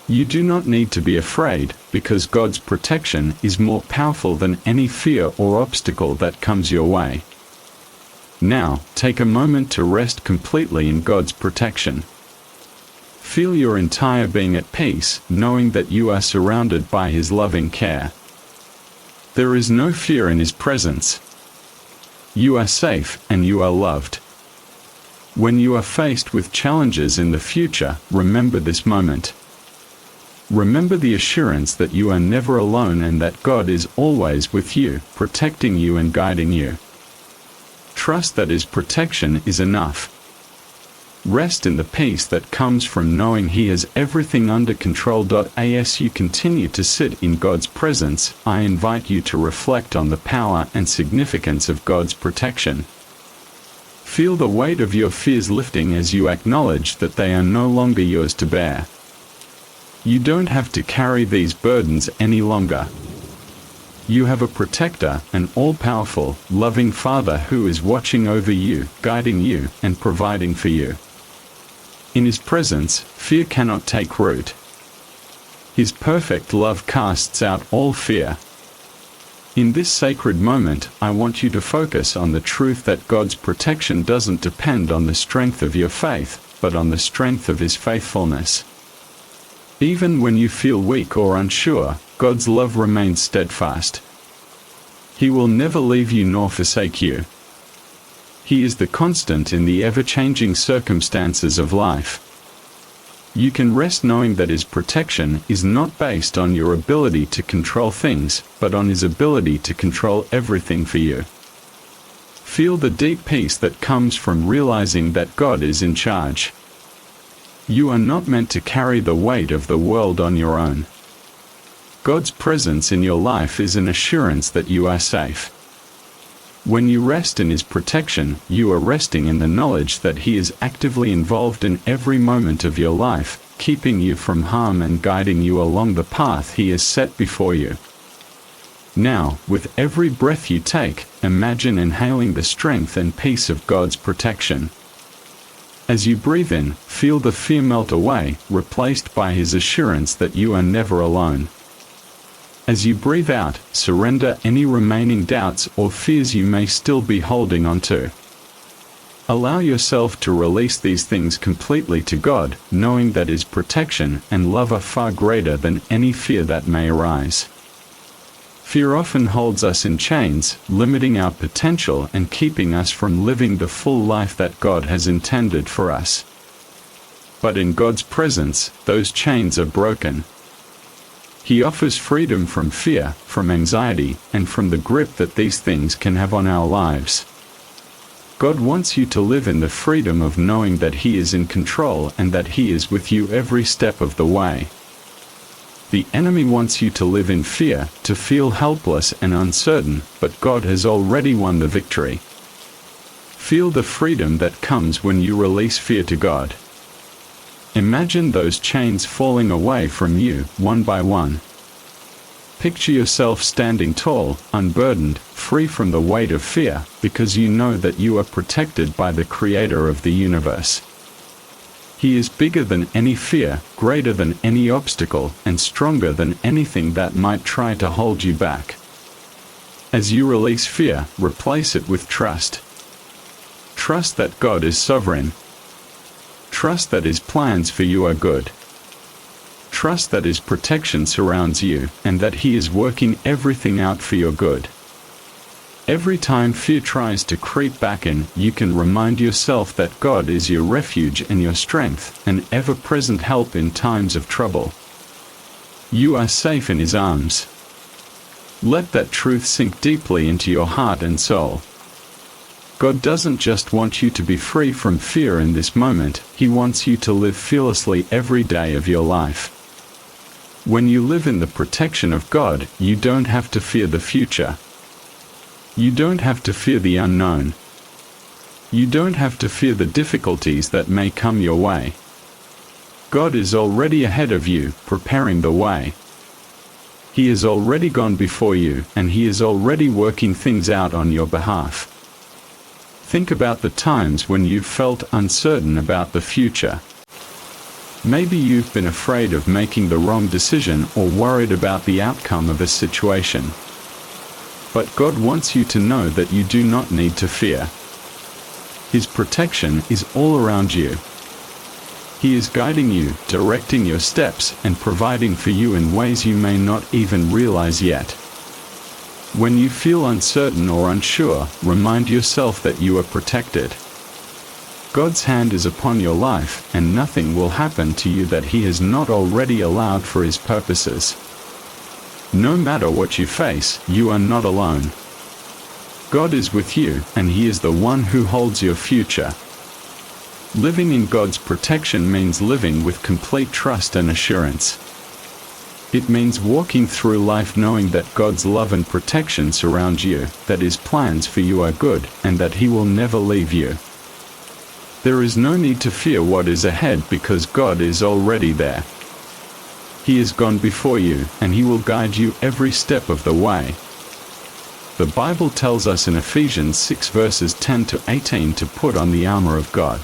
You do not need to be afraid, because God's protection is more powerful than any fear or obstacle that comes your way. Now, take a moment to rest completely in God's protection. Feel your entire being at peace, knowing that you are surrounded by His loving care. There is no fear in His presence. You are safe, and you are loved. When you are faced with challenges in the future, remember this moment. Remember the assurance that you are never alone and that God is always with you, protecting you and guiding you. Trust that His protection is enough. Rest in the peace that comes from knowing He has everything under control. As you continue to sit in God's presence, I invite you to reflect on the power and significance of God's protection. Feel the weight of your fears lifting as you acknowledge that they are no longer yours to bear. You don't have to carry these burdens any longer. You have a protector, an all-powerful, loving Father who is watching over you, guiding you, and providing for you. In His presence, fear cannot take root. His perfect love casts out all fear. In this sacred moment, I want you to focus on the truth that God's protection doesn't depend on the strength of your faith, but on the strength of His faithfulness. Even when you feel weak or unsure, God's love remains steadfast. He will never leave you nor forsake you. He is the constant in the ever-changing circumstances of life. You can rest knowing that His protection is not based on your ability to control things, but on His ability to control everything for you. Feel the deep peace that comes from realizing that God is in charge. You are not meant to carry the weight of the world on your own. God's presence in your life is an assurance that you are safe. When you rest in His protection, you are resting in the knowledge that He is actively involved in every moment of your life, keeping you from harm and guiding you along the path He has set before you. Now, with every breath you take, imagine inhaling the strength and peace of God's protection. As you breathe in, feel the fear melt away, replaced by His assurance that you are never alone. As you breathe out, surrender any remaining doubts or fears you may still be holding on to. Allow yourself to release these things completely to God, knowing that His protection and love are far greater than any fear that may arise. Fear often holds us in chains, limiting our potential and keeping us from living the full life that God has intended for us. But in God's presence, those chains are broken. He offers freedom from fear, from anxiety, and from the grip that these things can have on our lives. God wants you to live in the freedom of knowing that He is in control and that He is with you every step of the way. The enemy wants you to live in fear, to feel helpless and uncertain, but God has already won the victory. Feel the freedom that comes when you release fear to God. Imagine those chains falling away from you, one by one. Picture yourself standing tall, unburdened, free from the weight of fear, because you know that you are protected by the Creator of the universe. He is bigger than any fear, greater than any obstacle, and stronger than anything that might try to hold you back. As you release fear, replace it with trust. Trust that God is sovereign. Trust that His plans for you are good. Trust that His protection surrounds you, and that He is working everything out for your good. Every time fear tries to creep back in, you can remind yourself that God is your refuge and your strength, an ever-present help in times of trouble. You are safe in His arms. Let that truth sink deeply into your heart and soul. God doesn't just want you to be free from fear in this moment, He wants you to live fearlessly every day of your life. When you live in the protection of God, you don't have to fear the future. You don't have to fear the unknown. You don't have to fear the difficulties that may come your way. God is already ahead of you, preparing the way. He has already gone before you, and He is already working things out on your behalf. Think about the times when you've felt uncertain about the future. Maybe you've been afraid of making the wrong decision or worried about the outcome of a situation. But God wants you to know that you do not need to fear. His protection is all around you. He is guiding you, directing your steps, and providing for you in ways you may not even realize yet. When you feel uncertain or unsure, remind yourself that you are protected. God's hand is upon your life, and nothing will happen to you that He has not already allowed for His purposes. No matter what you face, you are not alone. God is with you, and He is the one who holds your future. Living in God's protection means living with complete trust and assurance. It means walking through life knowing that God's love and protection surround you, that His plans for you are good, and that He will never leave you. There is no need to fear what is ahead because God is already there. He has gone before you, and He will guide you every step of the way. The Bible tells us in Ephesians 6 verses 10 to 18 to put on the armor of God.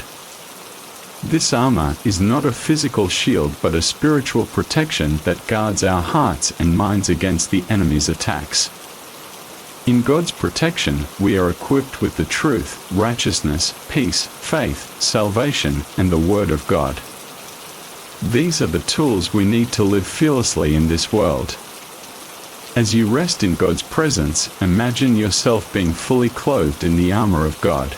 This armor is not a physical shield but a spiritual protection that guards our hearts and minds against the enemy's attacks. In God's protection, we are equipped with the truth, righteousness, peace, faith, salvation, and the Word of God. These are the tools we need to live fearlessly in this world. As you rest in God's presence, imagine yourself being fully clothed in the armor of God.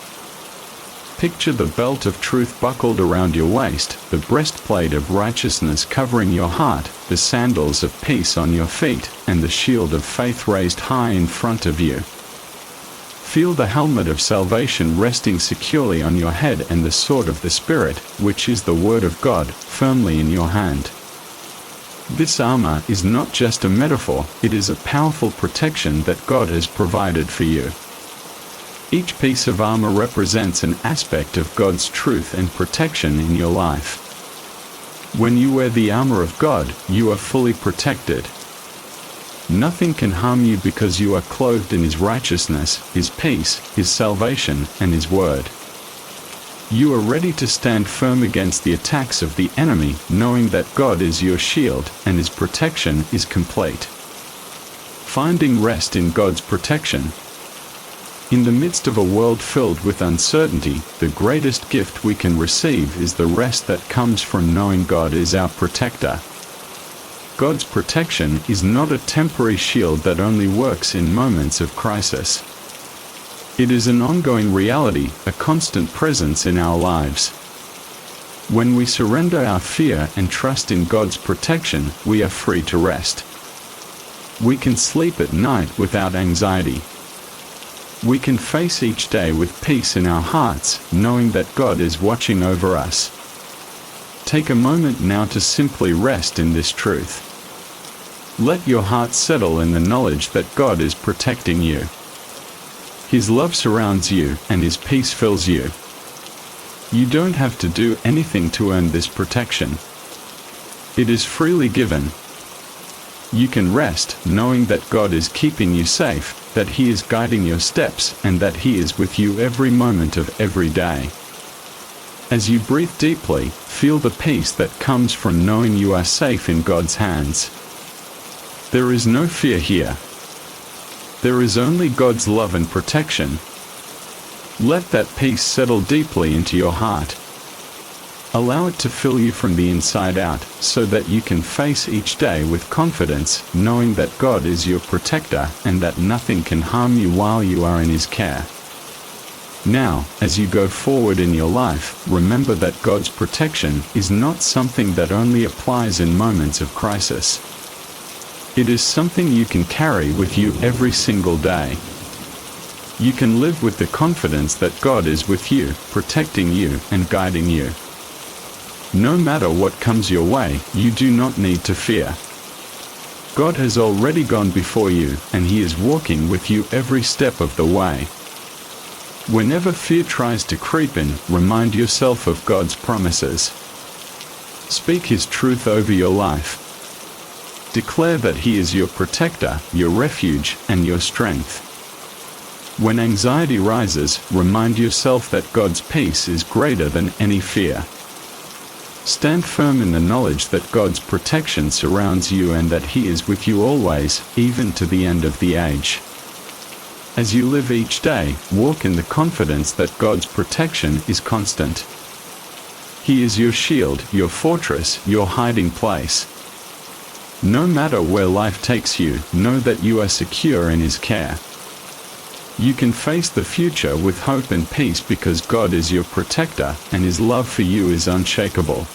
Picture the belt of truth buckled around your waist, the breastplate of righteousness covering your heart, the sandals of peace on your feet, and the shield of faith raised high in front of you. Feel the helmet of salvation resting securely on your head and the sword of the Spirit, which is the Word of God, firmly in your hand. This armor is not just a metaphor, it is a powerful protection that God has provided for you. Each piece of armor represents an aspect of God's truth and protection in your life. When you wear the armor of God, you are fully protected. Nothing can harm you because you are clothed in His righteousness, His peace, His salvation, and His word. You are ready to stand firm against the attacks of the enemy, knowing that God is your shield, and His protection is complete. Finding rest in God's protection. In the midst of a world filled with uncertainty, the greatest gift we can receive is the rest that comes from knowing God is our protector. God's protection is not a temporary shield that only works in moments of crisis. It is an ongoing reality, a constant presence in our lives. When we surrender our fear and trust in God's protection, we are free to rest. We can sleep at night without anxiety. We can face each day with peace in our hearts, knowing that God is watching over us. Take a moment now to simply rest in this truth. Let your heart settle in the knowledge that God is protecting you. His love surrounds you, and His peace fills you. You don't have to do anything to earn this protection. It is freely given. You can rest, knowing that God is keeping you safe, that He is guiding your steps, and that He is with you every moment of every day. As you breathe deeply, feel the peace that comes from knowing you are safe in God's hands. There is no fear here. There is only God's love and protection. Let that peace settle deeply into your heart. Allow it to fill you from the inside out, so that you can face each day with confidence, knowing that God is your protector and that nothing can harm you while you are in His care. Now, as you go forward in your life, remember that God's protection is not something that only applies in moments of crisis. It is something you can carry with you every single day. You can live with the confidence that God is with you, protecting you and guiding you. No matter what comes your way, you do not need to fear. God has already gone before you, and He is walking with you every step of the way. Whenever fear tries to creep in, remind yourself of God's promises. Speak His truth over your life. Declare that He is your protector, your refuge, and your strength. When anxiety rises, remind yourself that God's peace is greater than any fear. Stand firm in the knowledge that God's protection surrounds you and that He is with you always, even to the end of the age. As you live each day, walk in the confidence that God's protection is constant. He is your shield, your fortress, your hiding place. No matter where life takes you, know that you are secure in His care. You can face the future with hope and peace because God is your protector, and His love for you is unshakable.